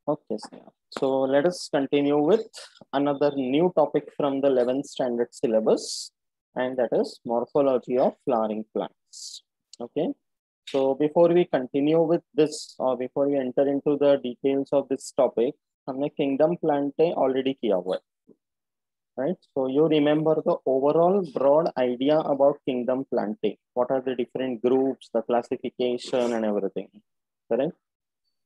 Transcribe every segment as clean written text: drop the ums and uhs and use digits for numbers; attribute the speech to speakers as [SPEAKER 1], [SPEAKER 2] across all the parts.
[SPEAKER 1] Okay, so let us continue with another new topic from the 11th standard syllabus, and that is morphology of flowering plants. Okay, so before we continue with this, or before we enter into the details of this topic, हमने kingdom plant already किया हुआ है, right? So you remember the overall broad idea about kingdom planting. What are the different groups, the classification, and everything, correct?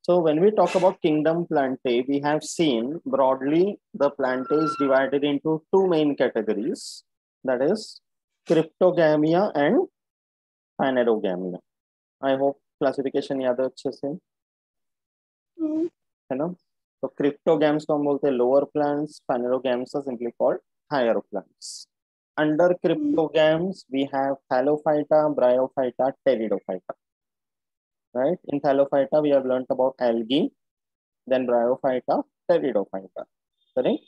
[SPEAKER 1] So when we talk about kingdom plantae, we have seen broadly the plantae is divided into two main categories, that is cryptogamia and phanerogamia. I hope classification याद है अच्छे से, है ना? So cryptogams को हम बोलते हैं lower plants, phanerogams are simply called higher plants. Under cryptogams we have Thallophyta, Bryophyta, Pteridophyta. Right? In Thallophyta we have learnt about algae. Then Bryophyta, Pteridophyta. Correct?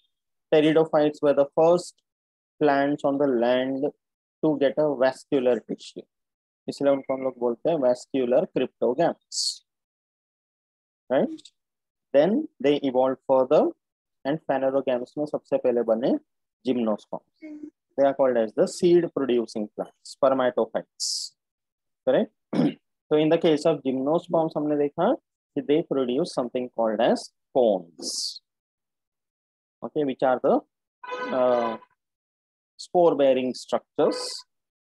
[SPEAKER 1] Pteridophytes were the first plants on the land to get a vascular tissue. इसलिए उनको हम लोग बोलते हैं vascular cryptogams. Right? Then they evolved further, and phanerogams में सबसे पहले बने gymnosperms. They are called as the seed-producing plants, spermatophytes. Correct? So in the case of gymnosperms, हमने देखा they produce something called as cones, okay, which are the spore bearing structures,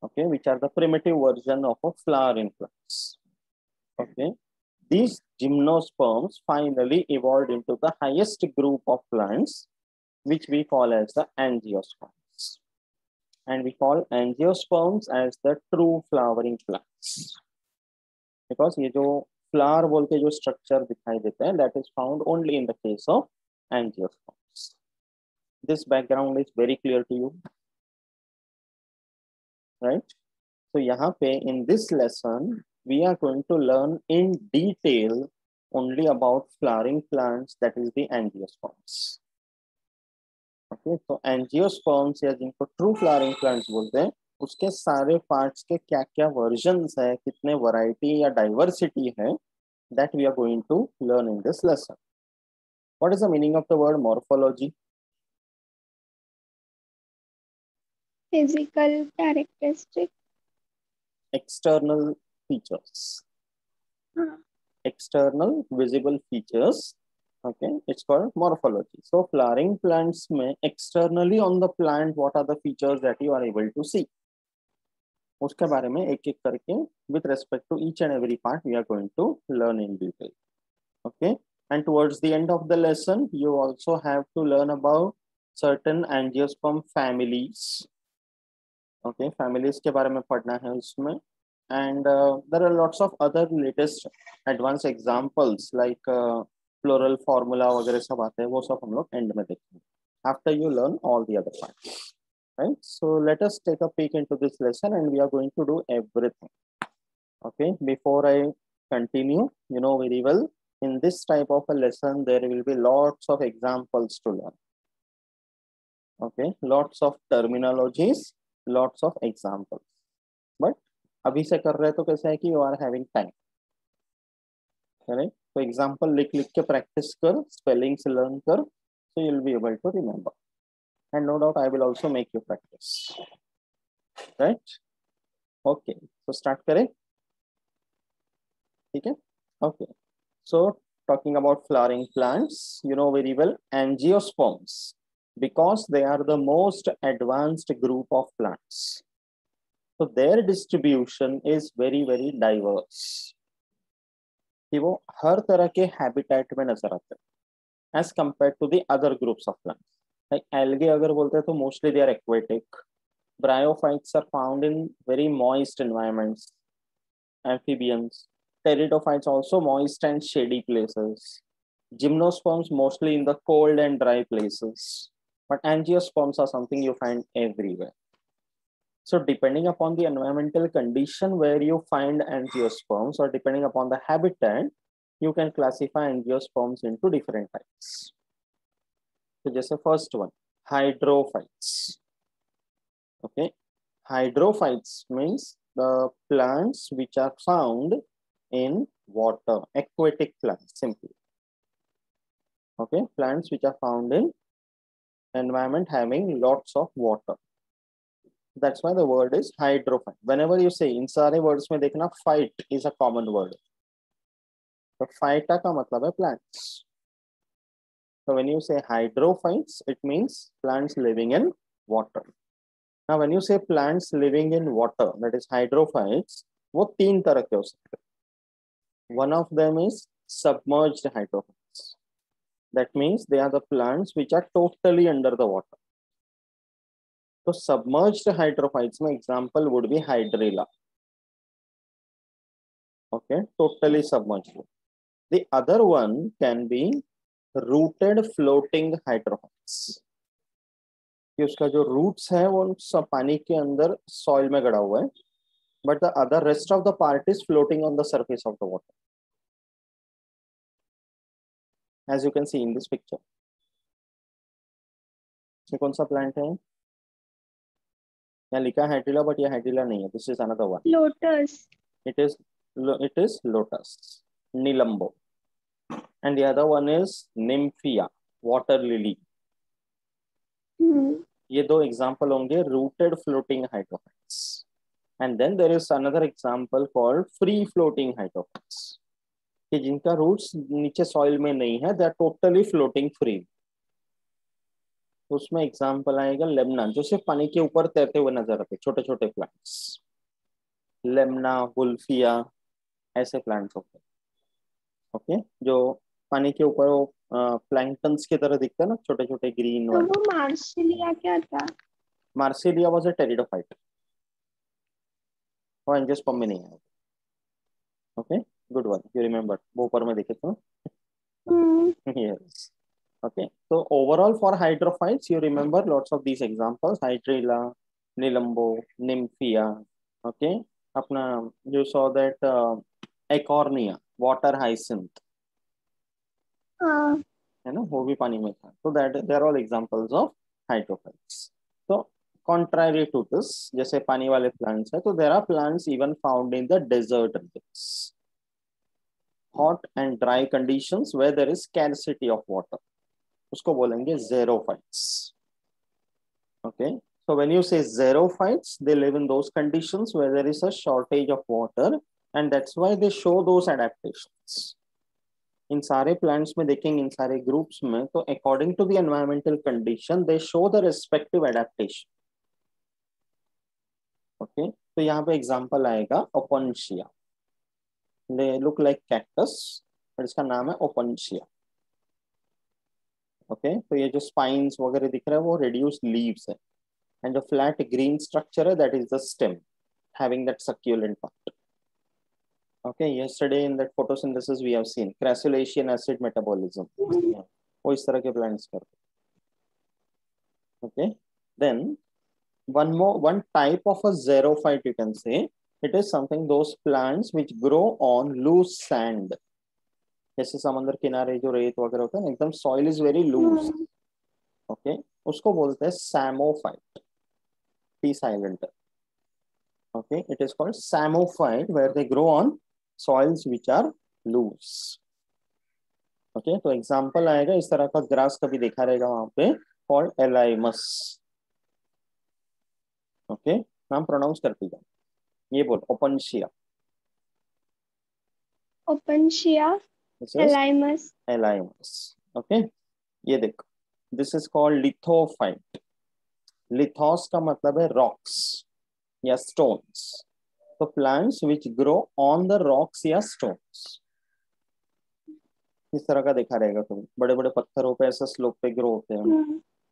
[SPEAKER 1] okay, which are the primitive version of a flower in plants. Okay, these gymnosperms finally evolved into the highest group of plants, which we call as the angiosperms, and we call angiosperms as the true flowering plants, because ये जो flower बोल के जो structure दिखाई देता है, that is found only in the case of angiosperms. This background is very clear to you, right? So यहाँ पे in this lesson we are going to learn in detail only about flowering plants, that is the angiosperms. Okay, so angiosperms या जिनको true flowering plants बोलते हैं, उसके सारे parts के क्या क्या versions है, कितने variety या diversity है, that we are going to learn in this lesson. What is the meaning of the word morphology?
[SPEAKER 2] Physical characteristic.
[SPEAKER 1] External features. External visible features. Okay, it's called morphology. So flowering plants में externally on the plant, what are the features that you are able to see? उसके बारे में एक एक करके with respect to each and every part we are going to learn in detail. Okay, and towards the end of the lesson you also have to learn about certain angiosperm families. Okay, families के बारे में पढ़ना है उसमें, and there are lots of other latest advanced examples like plural formula वगैरह सब आते हैं, वो सब हम लोग end में देखेंगे after you learn all the other parts. Right, so let us take a peek into this lesson and we are going to do everything. Okay, before I continue, you know very well in this type of a lesson there will be lots of examples to learn. Okay, lots of terminologies, lots of examples, but अभी से कर रहे तो कैसा है कि you are having time, correct? So example लिख लिख के practice कर, spellings learn कर, so you'll be able to remember, and no doubt I will also make you practice, right? Okay, so start करें, ठीक है? Okay, so talking about flowering plants, you know very well angiosperms, because they are the most advanced group of plants. So their distribution is very diverse. कि वो हर तरह के habitat में नजर आते हैं as compared to the other groups of plants. Like algae अगर बोलते हैं तो mostly they are aquatic. Bryophytes are found in very moist environments. Amphibians. Pteridophytes also moist and shady places. Gymnosperms mostly in the cold and dry places. But angiosperms are something you find everywhere. So depending upon the environmental condition where you find angiosperms, or depending upon the habitat, you can classify angiosperms into different types. So just the first one, hydrophytes. Okay, hydrophytes means the plants which are found in water, aquatic plants simply. Okay, plants which are found in environment having lots of water. That's why the word is hydrophyte. Whenever you say, इन सारे words में देखना, phyte is a common word. तो phyta का मतलब है plants. So when you say hydrophytes, it means plants living in water. Now when you say plants living in water, that is hydrophytes, वो तीन तरह के हो सकते हैं. One of them is submerged hydrophytes. That means they are the plants which are totally under the water. So submerged hydrophytes में example would be hydrilla. Okay, totally submerged. The other one can be rooted floating hydrophytes. कि उसका जो roots है वो सब पानी के अंदर soil में गड़ा हुआ है, but the other rest of the part is floating on the surface of the water, as you can see in this picture. ये कौन सा plant है? यहाँ लिखा है हाइड्रिला, बट ये हाइड्रिला नहीं है. This is another one.
[SPEAKER 2] Lotus.
[SPEAKER 1] It is lotus, nilambo, and the other one is nymphia, water lily. ये दो एग्जांपल होंगे rooted floating hydrophytes. And then there is another example called free floating hydrophytes, कि जिनका roots नीचे soil में नहीं है, they are totally floating free. उसमें एग्जांपल आएगा लेमना, जो सिर्फ पानी के ऊपर तैरते हुए नजर आते, छोटे छोटे प्लांट्स. लेमना, वुल्फिया, ऐसे प्लांट्स होते हैं. ओके, जो पानी के ऊपर वो प्लैंक्टन्स की तरह दिखते हैं ना, छोटे छोटे ग्रीन
[SPEAKER 2] तो
[SPEAKER 1] वाले.
[SPEAKER 2] वो मार्सिलिया क्या था?
[SPEAKER 1] Marsilea was a pteridophyte. वो एंजियोस्पर्म में नहीं है. Okay, good one, you remember. वो ऊपर में देखे तो. Yes. Okay, so overall for hydrophytes, you remember lots of these examples: hydrilla, nilambo, nymphia. Okay, अपना you saw that acornia, water hyacinth,
[SPEAKER 2] हाँ.
[SPEAKER 1] है ना, वो भी पानी में था. So that they are all examples of hydrophytes. So contrary to this, जैसे पानी वाले plants है, तो there are plants even found in the desert regions, hot and dry conditions where there is scarcity of water. उसको बोलेंगे xerophytes. Okay, so when you say xerophytes, they live in those conditions where there is a shortage of water, and that's why they show those adaptations. इन सारे plants में देखेंगे, इन सारे groups में, तो according to the environmental condition they show the respective adaptation. Okay, तो यहाँ पे example आएगा opuntia. They look like cactus, but इसका नाम है opuntia. Okay, तो ये जो spines वगैरह दिख रहा है वो reduced leaves है, and the flat green structure है, that is the stem having that succulent part. Okay, yesterday in that photosynthesis we have seen crassulacean acid metabolism. वो इस तरह के plants करते. Okay, then one type of a xerophyte you can say, it is something those plants which grow on loose sand. जैसे समंदर किनारे जो रेत वगैरह होता है ना, एकदम soil is very loose. Okay, उसको बोलते हैं samophyte, T silent. Okay, it is called samophyte where they grow on soils which are loose. Okay, तो एग्जांपल आएगा इस तरह का ग्रास कभी देखा रहेगा वहां पे, called elaemus. Okay, नाम प्रोनाउंस करती जाओ. ये बोल opuntia.
[SPEAKER 2] Opuntia, elaemus.
[SPEAKER 1] Elaemus. Okay, ये देखो, this is called lithophyte. लिथोस का मतलब है rocks या stones. तो plants which grow on the rocks या stones, इस तरह का देखा रहेगा तुम, बड़े बड़े पत्थरों पे ऐसा स्लोप पे ग्रो होते हैं,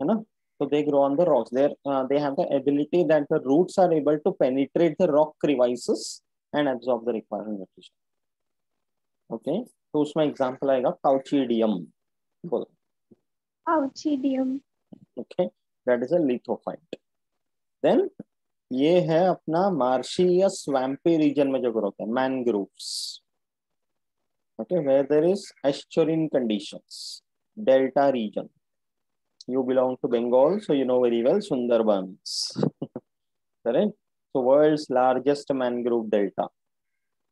[SPEAKER 1] है ना. तो they grow on the rocks. They have the ability that the roots are able to penetrate the rock crevices and absorb the required nutrition. Okay, तो उसमें एग्जांपल आएगा Couchidium. बोलो.
[SPEAKER 2] Couchidium.
[SPEAKER 1] Okay, that is a lithophyte. Then ये है अपना marshy या swampy region में जो ग्रो होता है, mangroves. Okay, where there is estuarine conditions, delta region. You belong to Bengal, so you know very well Sundarbans. Correct? So world's largest mangrove delta.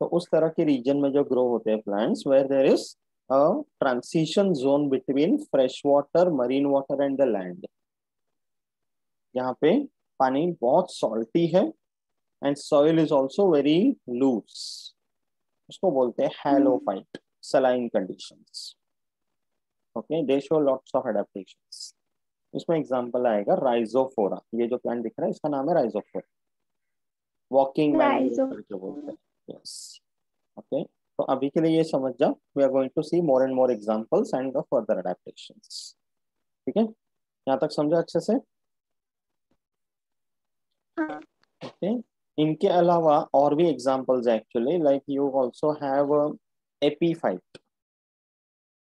[SPEAKER 1] तो उस तरह के region में जो grow होते हैं plants where there is transition zone between fresh water, marine water and the land. यहाँ पे पानी बहुत सॉल्टी है and soil is also very loose, उसको बोलते हैं halophyte saline conditions. Okay, they show lots of adaptations. इसमें एग्जांपल आएगा राइजोफोरा, ये जो प्लांट दिख रहा है इसका नाम है राइजोफोरा, वॉकिंग मैंग्रोव
[SPEAKER 2] राइजो
[SPEAKER 1] करके बोलते हैं। Yes, okay. तो अभी के लिए ये समझ जाओ, we are going to see more and more examples and the further adaptations. ठीक है, यहाँ तक समझा अच्छे से?
[SPEAKER 2] हाँ
[SPEAKER 1] ओके, इनके अलावा और भी examples actually, like you also have epiphyte.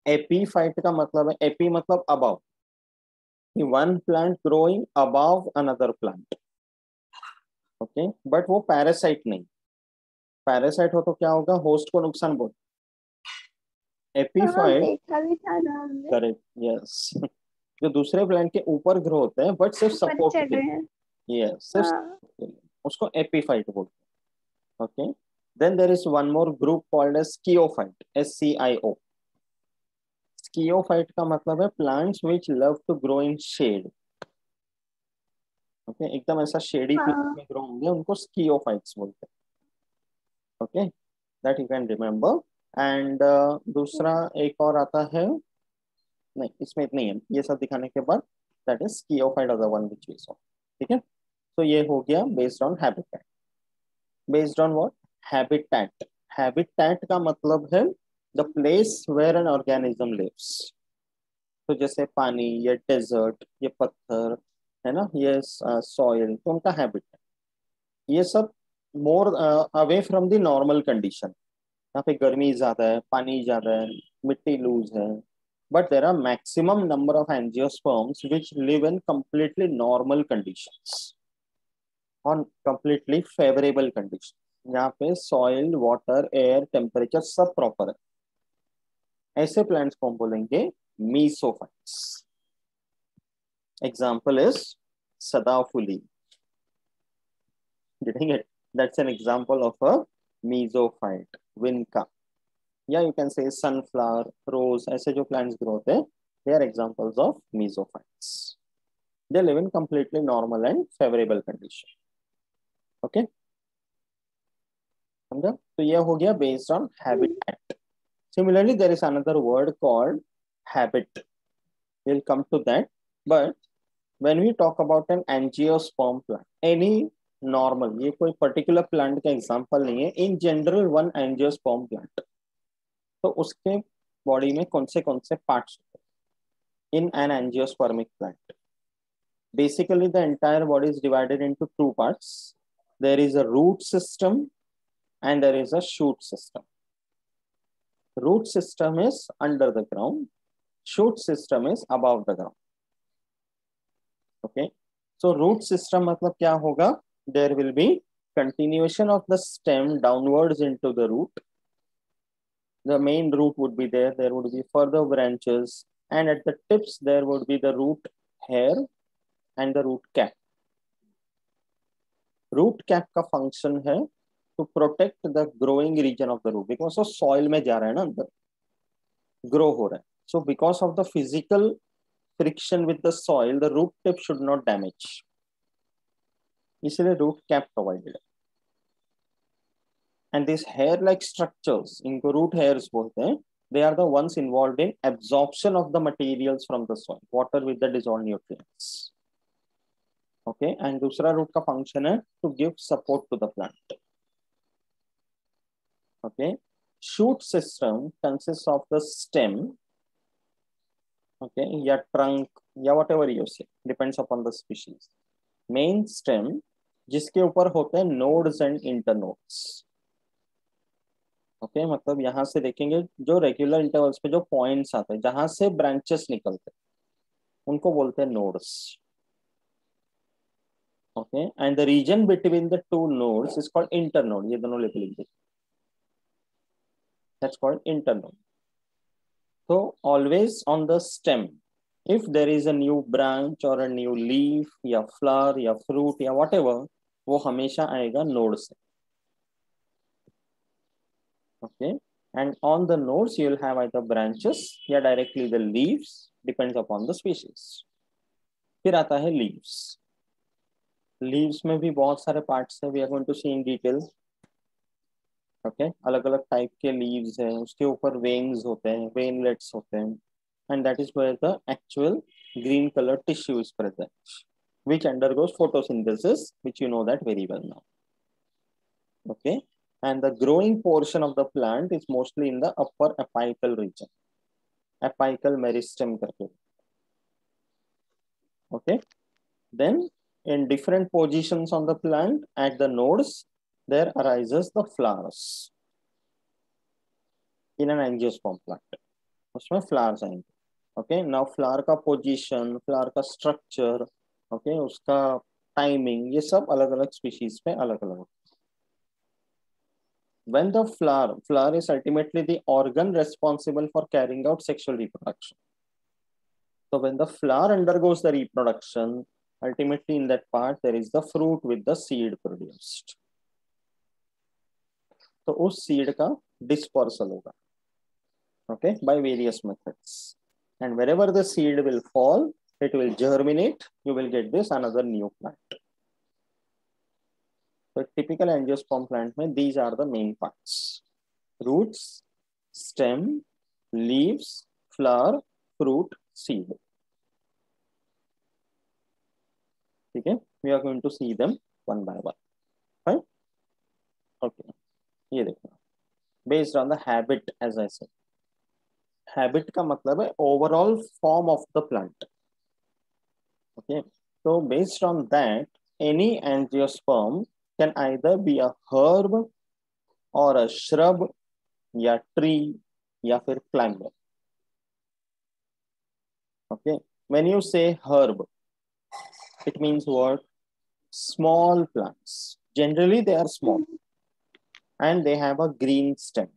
[SPEAKER 1] Epiphyte का मतलब है, एपी मतलब above, one plant growing above another plant. Okay, but वो पैरासाइट नहीं। पैरासाइट हो तो क्या होगा, होस्ट को नुकसान बहुत।
[SPEAKER 2] हाँ,
[SPEAKER 1] एपीफाइट,
[SPEAKER 2] देखा भी था ना हमने।
[SPEAKER 1] करेक्ट, यस, जो दूसरे प्लांट के ऊपर ग्रो होते हैं बट सिर्फ
[SPEAKER 2] ऊपर
[SPEAKER 1] सपोर्ट
[SPEAKER 2] चढ़
[SPEAKER 1] के
[SPEAKER 2] रहे
[SPEAKER 1] लिए,
[SPEAKER 2] हैं।
[SPEAKER 1] यस, सिर्फ
[SPEAKER 2] हाँ
[SPEAKER 1] support के लिए, उसको एपीफाइट बोलते हैं। Okay, then there is one more group called as sciophyte, SCIO। Sciophyte का मतलब है plants which love to grow in shade. Okay, एकदम ऐसा शेडी प्लेस
[SPEAKER 2] हाँ
[SPEAKER 1] में ग्रो होंगे, उनको स्कियोफाइट्स बोलते हैं। Okay, that you can remember. And दूसरा एक और आता है, नहीं इसमें इतनी है, ये सब दिखाने के बाद, that is sciophyte other one which we saw. ठीक है, तो ये हो गया based on habitat. Based on what? Habitat. Habitat का मतलब है the place where an organism lives. तो जैसे पानी, ये डेजर्ट, ये पत्थर है ना, ये सॉइल, तो उनका हैबिटेट, ये सब more away from the normal condition. यहाँ पे गर्मी ज्यादा है, पानी ज्यादा है, मिट्टी लूज है, but there are maximum number of angiosperms which live in completely normal conditions, on completely favourable condition. यहाँ पे सॉइल, वाटर, एयर, टेम्परेचर सब प्रॉपर है। ऐसे प्लांट्स को हम बोलेंगे मीसोफाइट्स। एग्जाम्पल इज सदाफुली, getting it? That's an example of a mesophyte, vinca. या you can say sunflower, rose, ऐसे जो प्लांट्स ग्रो होते हैं, they are examples of mesophytes. They live in completely normal and favourable condition. Okay, समझा? तो ये हो गया based on habitat. Similarly there is another word called habit, will come to that. But when we talk about an angiosperm plant, any normal, ये कोई particular plant का example नहीं है, in general one angiosperm plant, तो उसके body में कौन से पार्ट्स होते हैं in an angiospermic plant? Basically, the entire body is divided into two parts. There is a root system and there is a shoot system. Root system is under the ground. Shoot system is above the ground. Okay. So root system मतलब क्या होगा? There will be continuation of the stem downwards into the root. The main root would be there. There would be further branches, and at the tips there would be the root hair and the root cap. Root cap का function है to protect the growing region of the root, because वो soil में जा रहा है ना, अंदर grow हो रहा है। So because of the physical friction with the soil, the root tip should not damage, इसलिए रूट कैप प्रोवाइडेड है। And this hair like structures, इनको रूट हेयर्स बोलते हैं, they are the ones involved in absorption of the materials from the soil, water with the dissolved nutrients. Okay, and दूसरा root का function है to give support to the plant. Okay, shoot system consists of the stem, okay, या trunk या whatever you say, depends upon the species. Main stem जिसके ऊपर होते हैं nodes and internodes. Okay, मतलब यहाँ से देखेंगे जो रेगुलर इंटरवल्स पे जो पॉइंट्स आते हैं जहां से ब्रांचेस निकलते हैं उनको बोलते हैं nodes. Okay, and the region between the two nodes is called internode. ये दोनों लिख लीजिए, that's called internode. So always on the stem, if there is a new branch or a new leaf या flower या fruit या whatever, वो हमेशा आएगा नोड से। Okay, And on the nodes, you'll have either branches या directly the leaves, depends upon the species. फिर आता है leaves. Leaves में भी बहुत सारे parts हैं, we are going to see in detail. Okay, अलग अलग type के leaves हैं, उसके ऊपर veins होते हैं, veinlets होते हैं, and that is where the actual green color tissue is present, which undergoes photosynthesis, which you know that very well now. Okay, and the growing portion of the plant is mostly in the upper apical region, apical meristem करके. Okay, then in different positions on the plant at the nodes, there arises the flowers in an angiosperm plant. उसमें flowers आएंगे. Okay, now flower का position, flower का structure, okay, उसका timing, ये सब अलग अलग species पे अलग अलग. When the flower is ultimately the organ responsible for carrying out sexual reproduction. So when the flower undergoes the reproduction, ultimately in that part there is the fruit with the seed produced. तो उस seed का dispersal होगा, okay, by various methods. And wherever the seed will fall, it will germinate. You will get this another new plant. So typical angiosperm plant में these are the main parts: roots, stem, leaves, flower, fruit, seed. Okay, we are going to see them one by one. Right? Okay. ये देखो. Based on the habit, as I said. Habit का मतलब है overall form of the plant. Okay. So based on that, any angiosperm can either be a herb or a shrub या tree या फिर climber. Okay. When you say herb, it means what? Small plants. Generally, they are small and they have a green stem.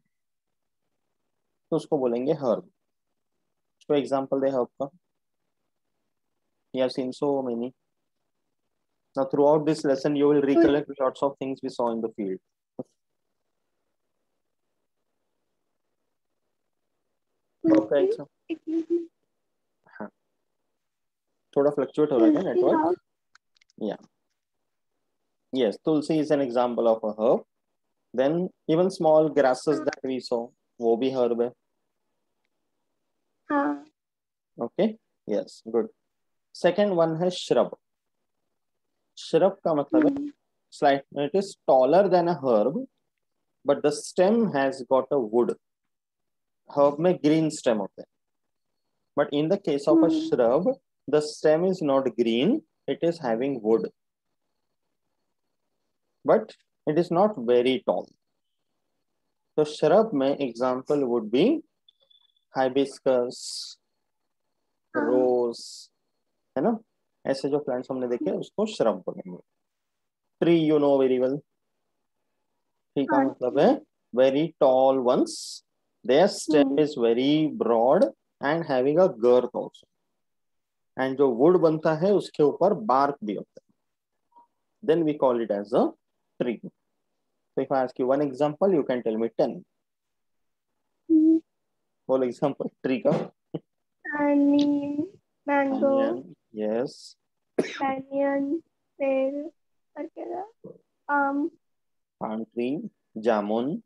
[SPEAKER 1] तो उसको बोलेंगे herb. So example दे herb का. You have seen so many. Now throughout this lesson, you will recollect lots of things we saw in the field. Okay, हाँ. थोड़ा fluctuate हो रहा है क्या network? Yeah. Yes, tulsi is an example of a herb. Then even small grasses that we saw, वो भी herb है.
[SPEAKER 2] हाँ.
[SPEAKER 1] Okay. Yes, good. Second one है shrub. Shrub का मतलब है slight. It is taller than a herb, but the stem has got a wood. Herb में green stem होते हैं. But in the case of a shrub, the stem is not green. It is having wood. But it is not very tall. So shrub में example would be hibiscus, rose, है ना? ऐसे जो plants हमने देखे उसको shrub बोलेंगे. Tree you know very well. Tree का मतलब है very tall ones. Their stem is very broad and having a girth also. And जो wood बनता है उसके ऊपर bark भी होता है. Then we call it as a tree. So if I ask you one example, you can tell me 10. Whole example tree का.
[SPEAKER 2] Neem, mango.
[SPEAKER 1] Onion, yes.
[SPEAKER 2] Banyan, pear,
[SPEAKER 1] palm tree, जामुन.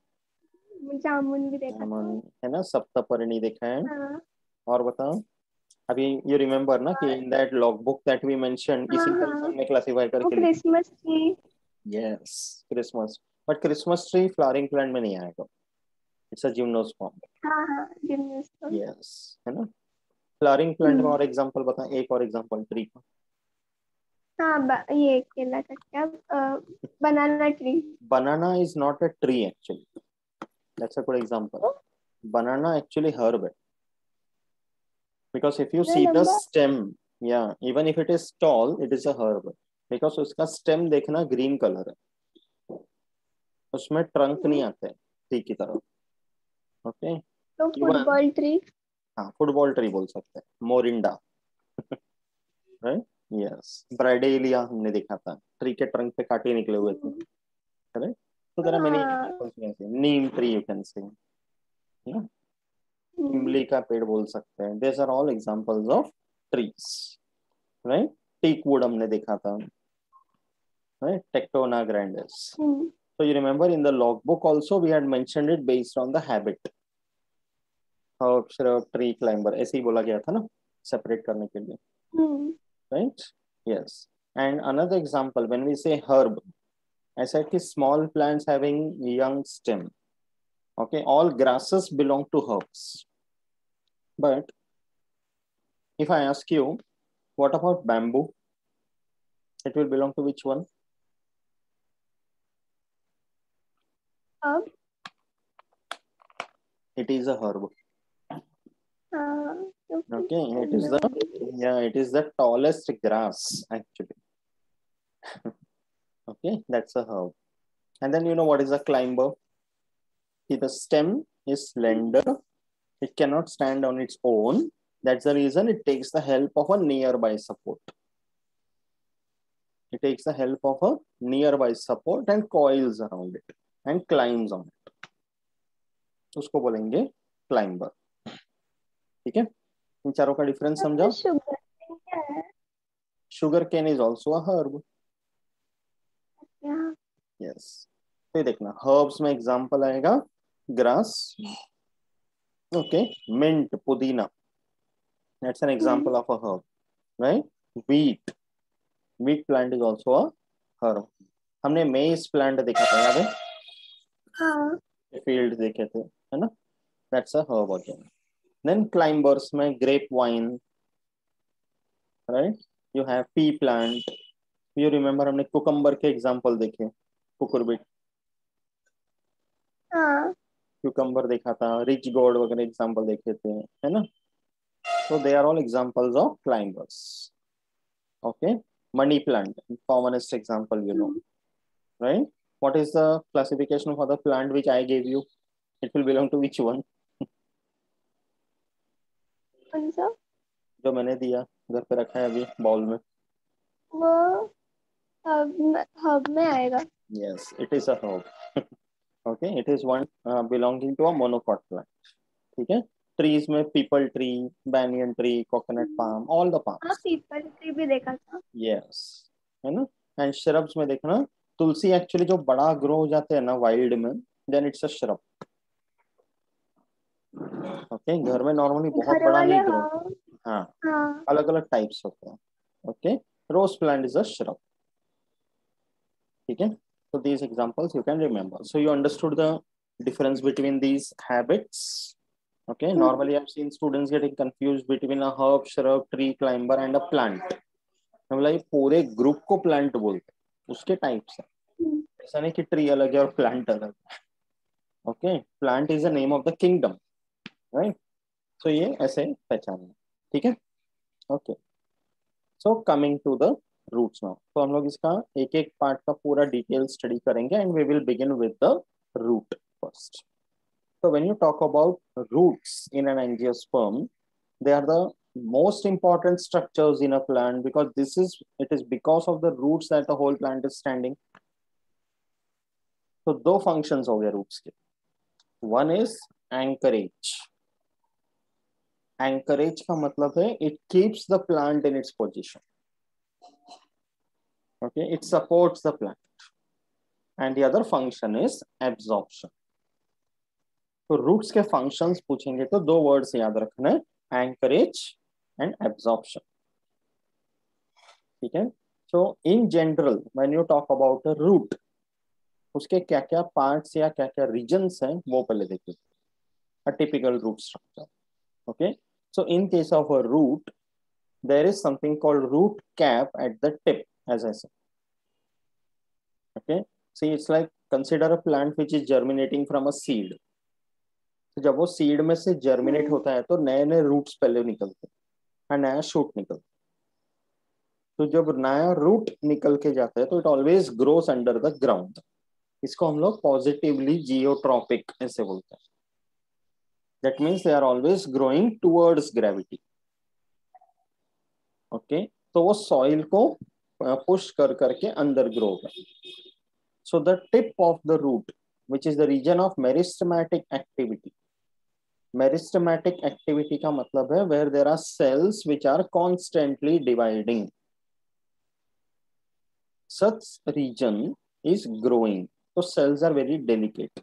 [SPEAKER 2] जामुन भी देखा
[SPEAKER 1] जामुन है ना, सप्तपर्णी देखा है.
[SPEAKER 2] हाँ.
[SPEAKER 1] और बताओ अभी you remember ना कि in that logbook that we mentioned इसी तरह से हमने क्लासिफाई करके लिखा.
[SPEAKER 2] Christmas tree.
[SPEAKER 1] Yes, Christmas. But Christmas tree flowering plant में नहीं आएगा. It's a gymnosperm.
[SPEAKER 2] हाँ हाँ जिम्नोस्पर्म.
[SPEAKER 1] Yes, है ना. Flowering plant में और एग्जांपल बता, एक और एग्जांपल ट्री का.
[SPEAKER 2] हाँ ये केला का क्या? बनाना tree.
[SPEAKER 1] Banana is not a tree actually. That's a good example. Banana actually herb है. Because if you see the stem, yeah, even if it is tall, it is a herb. Because उसका stem देखना green color है. उसमें trunk नहीं आते tree की तरह. Okay.
[SPEAKER 2] तो फुटबॉल ट्री.
[SPEAKER 1] हाँ, फुटबॉल ट्री बोल सकते हैं. मोरिंडा. राइट. यस. ब्राइडेलिया हमने देखा था, ट्री के ट्रंक पे कांटे निकले हुए थे. Correct. So there are many examples you can see. Neem tree you can see. ना, इमली का पेड़ बोल सकते हैं. These are all examples of trees, right? Teak wood हमने देखा था, right? Tectona grandis. So you remember in the logbook also we had mentioned it based on the habit. Herb, shrub, tree, climber, ऐसे ही बोला गया था ना, separate करने के लिए, right? Yes. And another example, when we say herb, I said कि small plants having young stem. Okay, all grasses belong to herbs. But if I ask you, what about bamboo? It will belong to which one?
[SPEAKER 2] Herb.
[SPEAKER 1] It is a herb. Okay, it is the tallest grass actually. Okay, that's a herb. And then you know what is a climber? The stem is slender. It cannot stand on its own. That's the reason it takes the help of a nearby support. It takes the help of a nearby support and coils around it and climbs on it. उसको बोलेंगे climber. ठीक है, इन चारों का difference समझा? Sugar cane is also a herb. Yes. तो देखना herbs में एग्जांपल आएगा grass. Okay, mint, पुदीना. That's an example of a herb, right? Wheat plant is also a herb. हमने maize plant देखा था, याद है?
[SPEAKER 2] हाँ.
[SPEAKER 1] Field देखे थे, है ना? That's a herb again. Then climbers में grapevine, right? You have pea plant. You remember हमने cucumber के example देखे, cucurbit.
[SPEAKER 2] हाँ.
[SPEAKER 1] Cucumber देखा था, rich gourd वगैरह example देखे थे, है ना? So they are all examples of climbers. Okay, money plant, commonest example, you know, right? What is the classification for the plant which I gave you? It will belong to which one?
[SPEAKER 2] कौन सा?
[SPEAKER 1] जो मैंने दिया, घर पे रखा है अभी बाउल में.
[SPEAKER 2] वो herb में आएगा.
[SPEAKER 1] Yes, it is a herb. Okay, it is one belonging to a monocot plant. ठीक है. Trees में people tree, banyan tree, coconut palm, all the palms.
[SPEAKER 2] हाँ, people tree भी देखा था.
[SPEAKER 1] Yes, है ना. And shrubs में देखना, तुलसी एक्चुअली जो बड़ा ग्रो हो जाते हैं ना वाइल्ड में, then it's a shrub. Okay, घर में नॉर्मली बहुत बड़ा नहीं ग्रो. हाँ, अलग अलग टाइप्स होते हैं. Okay, rose plant is a shrub. ठीक है. So these examples you can remember. So you understood the difference between these habits. Okay, normally I've seen students getting confused between a herb, shrub, tree, climber and a plant. मतलब पूरे group को plant बोलते हैं, उसके types है. ऐसा नहीं कि ट्री अलग है और प्लांट अलग है. Okay, plant is the name of the kingdom, right? So ये ऐसे पहचानना. ठीक है. Okay, so coming to the roots now. तो हम लोग इसका एक एक पार्ट का पूरा डिटेल स्टडी करेंगे and we will begin with the root first. So when you talk about roots in an angiosperm, they are the most important structures in a plant because it is because of the roots that the whole plant is standing. So दो functions हो गए roots के. One is anchorage. Anchorage का मतलब है it keeps the plant in its position. Okay, it supports the plant. And the other function is absorption. तो roots के functions पूछेंगे तो दो वर्ड्स याद रखना है, एंकरेज एंड एब्जॉर्प्शन. ठीक है. So in general when you talk about a root, उसके क्या क्या पार्ट्स या क्या क्या रीजन्स हैं वो पहले देखिए. A typical root structure. Okay, so in case of a root there is something called root cap at the tip, as I said. Okay, see it's like consider a plant which is germinating from a seed. तो जब वो seed में से germinate होता है तो नए नए रूट्स पहले निकलते हैं, नया शूट निकलता है. तो जब नया रूट निकल के जाता है तो it always grows under the ground. इसको हम लोग पॉजिटिवली जियोट्रॉपिक ऐसे बोलते हैं. That means they are always growing towards gravity. Okay, तो वो सॉइल को पुश कर करके अंदर ग्रो कर. So the tip of the root which is the region of meristematic activity, meristematic activity का मतलब है where there are cells which are constantly dividing, such region is growing. तो cells are very delicate.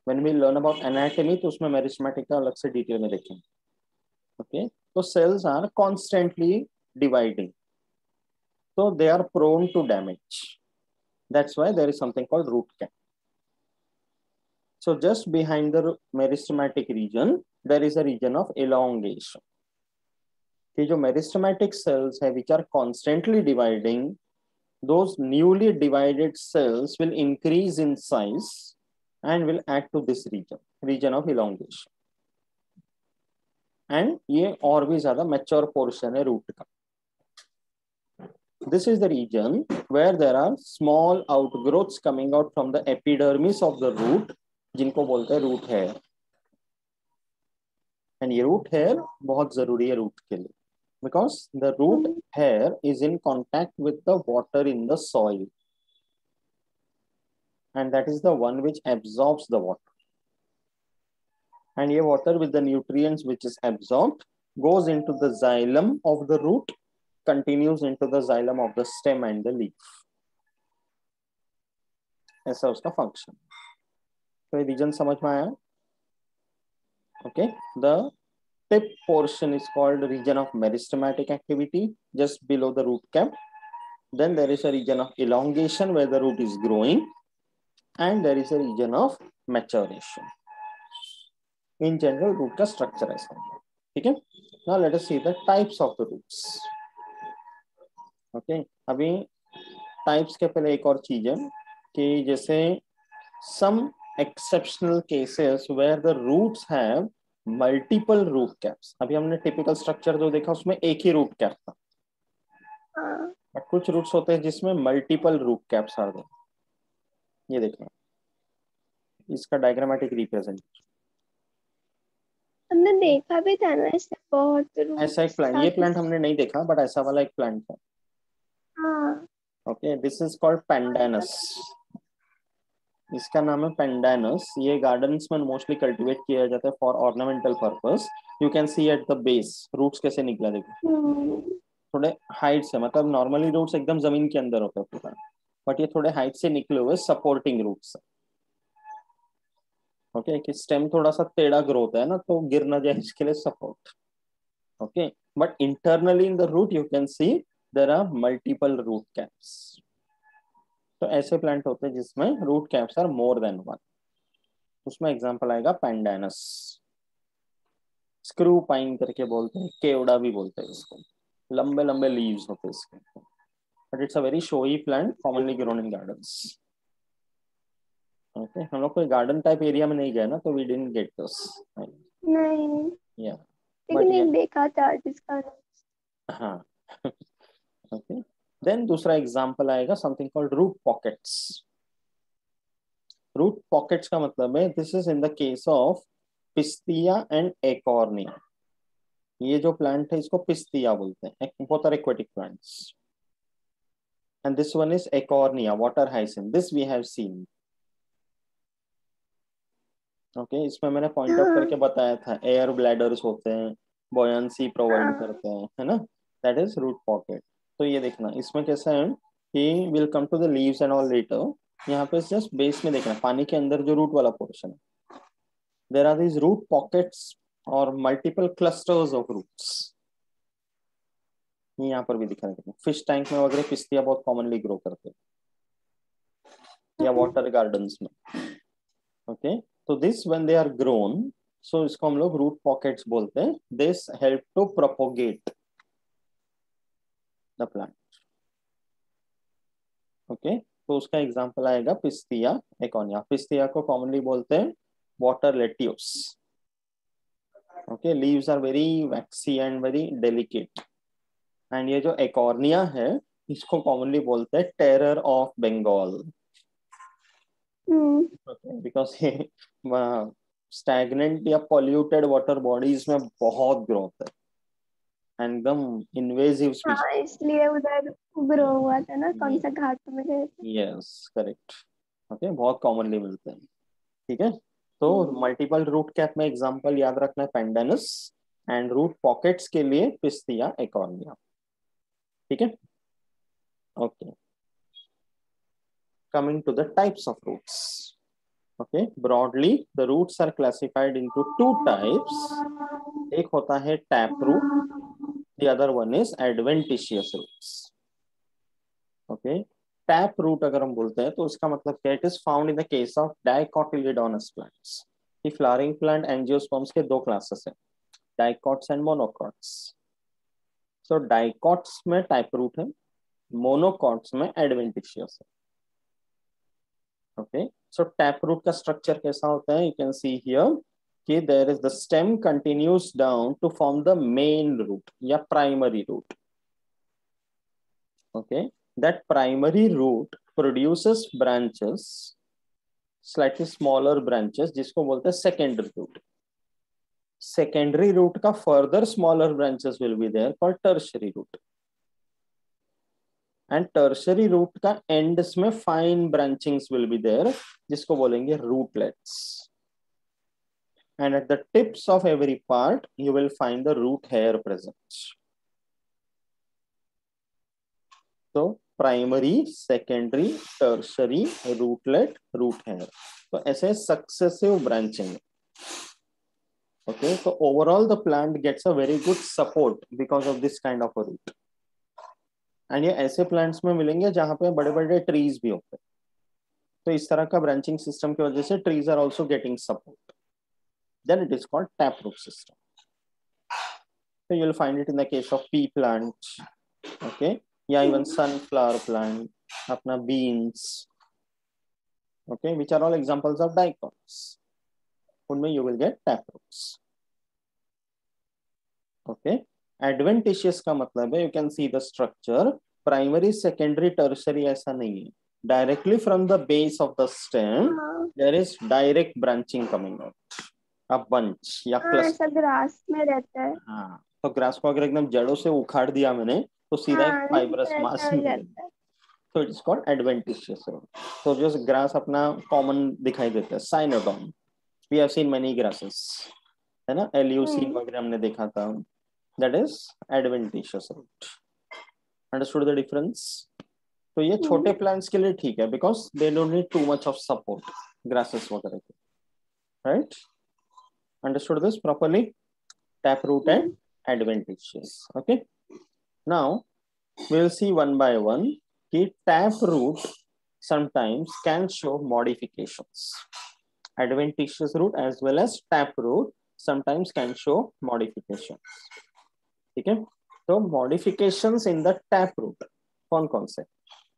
[SPEAKER 1] When we learn about anatomy तो उसमें meristematic का अलग से detail में देखेंगे। ओके, तो cells are constantly dividing, so they are prone to damage. That's why there is something called root cap. So just behind the meristematic region there is a region of elongation. कि जो meristematic cells है which are constantly dividing, those newly divided cells will increase in size and will add to this region of elongation. And ये और भी ज्यादा mature portion है root का. This is the region where there are small outgrowths coming out from the epidermis of the root, जिनको बोलते हैं root hair. And ये root hair बहुत जरूरी है root के लिए, because the root hair is in contact with the water in the soil, and that is the one which absorbs the water. And ये water with the nutrients which is absorbed goes into the xylem of the root, continues into the xylem of the stem and the leaf. ऐसा उसका function. तो ये reason समझ में आया? Okay, the tip portion is called region of meristematic activity, just below the root cap. Then there is a region of elongation where the root is growing, and there is a region of maturation. In general, root का structure ऐसा है, ठीक है? Now let us see the types of the roots. Okay, अभी types के पहले एक और चीज है कि जैसे some exceptional cases where the roots have multiple root caps. अभी हमने typical structure जो देखा उसमें एक ही root cap था, बट कुछ रूट्स होते हैं जिसमें multiple root caps are there. ये देखना, इसका डायग्रामेटिक रिप्रेजेंटेशन
[SPEAKER 2] हमने देखा भी था ना इससे बहुत
[SPEAKER 1] ऐसा एक प्लांट, ये प्लांट हमने नहीं देखा बट ऐसा वाला एक प्लांट था।
[SPEAKER 2] हाँ,
[SPEAKER 1] ओके, दिस इज कॉल्ड पेंडानस। इसका नाम है पेंडानस। ये गार्डन्स में मोस्टली कल्टीवेट किया जाता है for ornamental purpose. You can see at the base roots कैसे निकला, देखो थोड़े हाइट से, मतलब नॉर्मली रूट्स एकदम जमीन के अंदर होता है पूरा, बट ये थोड़े हाइट से निकले हुए सपोर्टिंग रूट्स। ओके, कि स्टेम थोड़ा सा टेढ़ा ग्रोथ है ना, तो गिर ना जाए इसके लिए support. Okay, but internally in the root you can see there are multiple root caps. तो ऐसे प्लांट होते हैं जिसमें root caps are more than one. उसमें एग्जांपल आएगा पेंडानस, स्क्रू पाइन करके बोलते हैं, केवड़ा भी बोलते हैं इसको। लंबे लंबे लीव्स होते हैं इसके, but it's a very showy plant commonly grown in gardens. Okay, हम लोग कोई गार्डन टाइप एरिया में नहीं गए ना, तो वी डिडंट गेट दिस।
[SPEAKER 2] नहीं,
[SPEAKER 1] या
[SPEAKER 2] लेकिन एक देखा था जिसका
[SPEAKER 1] हाँ ओके, देन दूसरा एग्जांपल आएगा something called root pockets. Root pockets का मतलब है this is in the case of Pistia and Eichhornia. ये जो प्लांट है इसको पिस्तिया बोलते हैं, both are aquatic plants, and this one is Eichhornia water hyacinth, this we have seen. Okay, इसमें मैंने पॉइंट आउट करके बताया था, एयर ब्लैडर्स होते हैं, बॉयंसी प्रोवाइड करते हैं, है ना, दैट इज रूट पॉकेट। तो ये देखना इसमें कैसा है कि will come to the leaves and all later. यहाँ पे जस्ट बेस में देखना, पानी के अंदर जो रूट वाला पोर्शन है, there are these root pockets और मल्टीपल क्लस्टर्स ऑफ रूट्स। यहाँ पर भी दिखा है, फिश टैंक में वगैरह पिस्तिया बहुत कॉमनली ग्रो करते हैं, या वाटर गार्डन्स में। ओके, तो this when they are grown, so इसको हम लोग रूट पॉकेट्स बोलते हैं। This help to propagate the plant. Okay, तो उसका एग्जांपल आएगा पिस्तिया एकोनिया। पिस्तिया को कॉमनली बोलते हैं water lettuce. Okay, leaves are very waxy and very delicate. And ये जो एकॉर्निया है इसको कॉमनली बोलते हैं टेरर ऑफ बंगाल, बिकॉज ये स्टैग्नेंट या पॉल्यूटेड वाटर बॉडीज में बहुत ग्रोथ है, एकदम इन्वेजिव
[SPEAKER 2] हाँ,
[SPEAKER 1] स्पीशीज।
[SPEAKER 2] इसलिए उधर ग्रो हुआ था ना, कौन सा घाट में गए थे।
[SPEAKER 1] Yes correct. ओके, बहुत कॉमनली मिलते हैं। ठीक है, तो मल्टीपल रूट कैप में एग्जांपल याद रखना है पेंडेनस, एंड रूट पॉकेट्स के लिए पिस्तिया एकोर्निया। ठीक है, okay. Coming to the types of roots, okay, broadly the roots are classified into two types. एक होता है tap root, the other one is adventitious roots. Okay, tap root अगर हम बोलते हैं तो उसका मतलब क्या, it is found in the case of dicotyledonous plants. ये फ्लावरिंग प्लांट एंजियोस्पर्म्स के दो क्लासेस हैं, dicots and monocots. So dicots में टाइप रूट है, मोनोकॉट्स में एडवेंटिशियस है। ओके, सो टैप रूट का स्ट्रक्चर कैसा होता है, यू कैन सी हियर कि there is the stem continues down to form the main root या primary root. Okay, that primary root produces branches, slightly smaller branches, जिसको बोलते हैं secondary root. Secondary root का further smaller branches will be there for tertiary root, and tertiary root का ends में fine branchings will be there, जिसको बोलेंगे रूटलेट्स, and at the tips of every part you will find the root hair present. तो primary, secondary, tertiary, rootlet, root hair, तो ऐसे successive branching. Okay, so overall the plant gets a very good support because of this kind of a root. And ये ऐसे plants में मिलेंगे जहाँ पे बड़े बड़े trees भी होते हैं, तो इस तरह का branching system की वजह से trees are also getting support. Then it is called taproot system. So you will find it in the case of pea plant, okay, या even sunflower plant, अपना beans, okay, which are all examples of dicots. उनमें you will get taproots. Okay, adventitious का मतलब है, you can see the structure, primary, secondary, tertiary ऐसा नहीं है, directly from the base of the stem there is direct branching coming out, a bunch या cluster।
[SPEAKER 2] ऐसा grass में रहता है।
[SPEAKER 1] हाँ, तो ग्रास को अगर एकदम जड़ों से उखाड़ दिया मैंने तो सीधा एक फाइब्रस मास
[SPEAKER 2] ऐसा
[SPEAKER 1] मिलेगा,
[SPEAKER 2] रहता है।
[SPEAKER 1] तो इट इज कॉल्ड एडवेंटिशियस। तो जो ग्रास अपना कॉमन दिखाई देता है, cynodon, we have seen many grasses, है ना, एल्यूसीन वगैरह हमने देखा था, that is adventitious root. Understood the difference? तो ये छोटे प्लांट्स के लिए ठीक है, because they don't need too much of support, grasses वगैरह के, right? Understood this properly? Taproot and adventitious. Okay. Now we'll see one by one कि taproot sometimes can show modifications. Adventitious root as well as taproot sometimes can show modifications. ठीक है, तो modifications in the taproot कौन कौन से,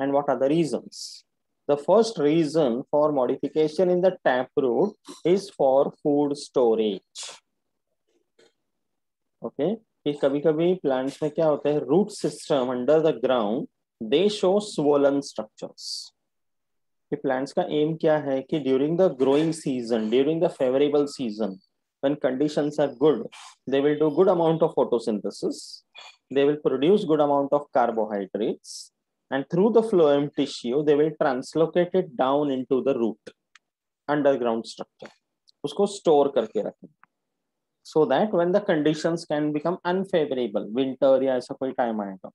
[SPEAKER 1] and what are the reasons? The first reason for modification in the taproot is for food storage. Okay, कि कभी कभी plants में क्या होता है, root system under the ground they show swollen structures. कि plants का aim क्या है कि during the growing season, during the favorable season, when conditions are good, they will do good amount of photosynthesis, they will produce good amount of carbohydrates, and through the phloem tissue they will translocate it down into the root, underground structure, उसको store करके रखें, so that when the conditions can become unfavorable, winter या ऐसा कोई time आएगा,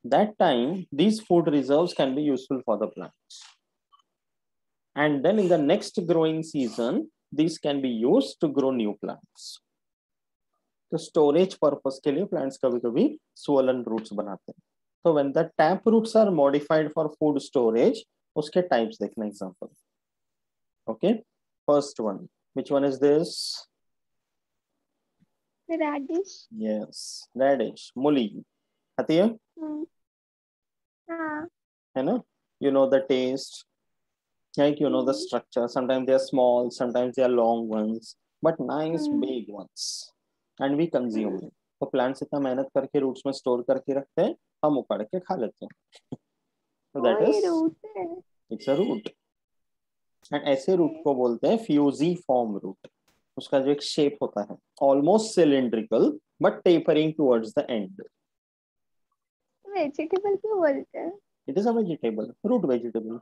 [SPEAKER 1] that time these food reserves can be useful for the plants, and then in the next growing season these can be used to grow new plants. तो storage purpose के लिए plants कभी कभी swollen roots बनाते हैं, तो when the tap roots are modified for food storage, उसके types देखना example. Okay, first one, which one is this?
[SPEAKER 2] Radish.
[SPEAKER 1] Yes, radish, मूली खाती है,
[SPEAKER 2] हाँ।
[SPEAKER 1] है ना, you know the taste, like you know the structure, sometimes they are small, sometimes they are long ones, but nice big ones, and we consume it. तो plants इतना मेहनत करके रूट्स में स्टोर करके रखते हैं, हम उखाड़ के खा लेते हैं, तो that is it's a root, and ऐसे रूट को बोलते हैं फ्यूजिफॉर्म रूट। उसका जो एक शेप होता है almost cylindrical but tapering towards the end.
[SPEAKER 2] Vegetable क्यों बोलते हैं?
[SPEAKER 1] It is a vegetable, root vegetable.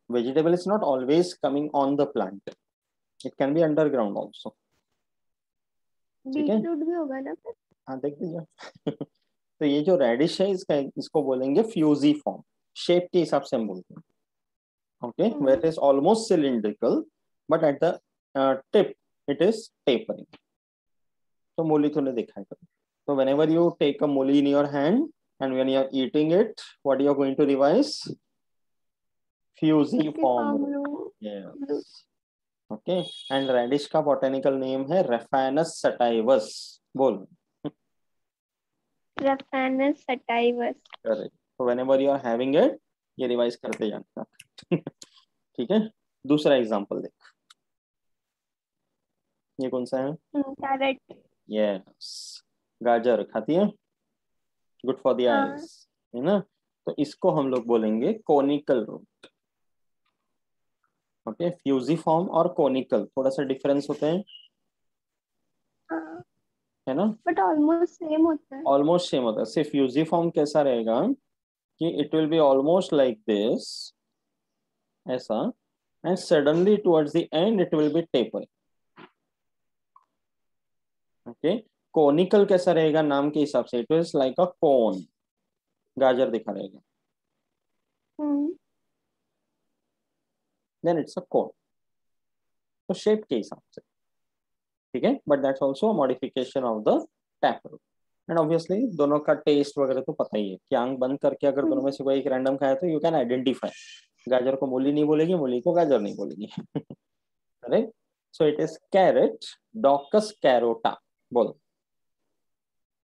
[SPEAKER 1] Vegetable is not always coming on the plant. It can be underground also, ठीक है।
[SPEAKER 2] बीटरूट भी होगा ना फिर?
[SPEAKER 1] हाँ देख लीजिए। तो ये जो रेडिश है इसका, इसको बोलेंगे फ्यूजी फॉर्म, शेप के हिसाब से हम बोलते हैं। Okay, where is almost cylindrical but at the tip it is tapering. तो मूली तूने देखा है कभी? तो whenever you take a मूली in your hand and when you are eating it, what you are going to revise? Fusiform root. Yes. Okay. And radish का botanical name है Raphanus sativus. बोल.
[SPEAKER 2] Raphanus sativus.
[SPEAKER 1] Correct. So whenever you are having it, ये revise करते जाना। ठीक है, दूसरा example देख, ये कौन सा है?
[SPEAKER 2] कैरेट।
[SPEAKER 1] यस, गाजर खाती है, गुड फॉर द
[SPEAKER 2] हाँ।
[SPEAKER 1] आईज, है ना। तो इसको हम लोग बोलेंगे कोनिकल रूट। ओके, फ्यूजिफॉर्म और कोनिकल थोड़ा सा डिफरेंस होते हैं,
[SPEAKER 2] हाँ,
[SPEAKER 1] है ना।
[SPEAKER 2] बट ऑलमोस्ट सेम होता है।
[SPEAKER 1] ऑलमोस्ट सेम होता है, सिर्फ फ्यूजिफॉर्म कैसा रहेगा कि it will be almost like this, ऐसा, and suddenly towards the end it will be taper. Okay, conical कैसा रहेगा नाम के हिसाब से, it is like a cone, गाजर दिखा रहेगा, देन इट्स अ कोन, तो शेप के हिसाब से, ठीक है। But that's also modification of the tap root. And obviously दोनों का टेस्ट वगैरह तो पता ही है कि आंख बंद करके अगर दोनों में से कोई एक रैंडम खाया तो यू कैन आइडेंटिफाई, गाजर को मूली नहीं बोलेगी, मूली को गाजर नहीं बोलेगी। Correct. So it is carrot, Daucus carota, बोल।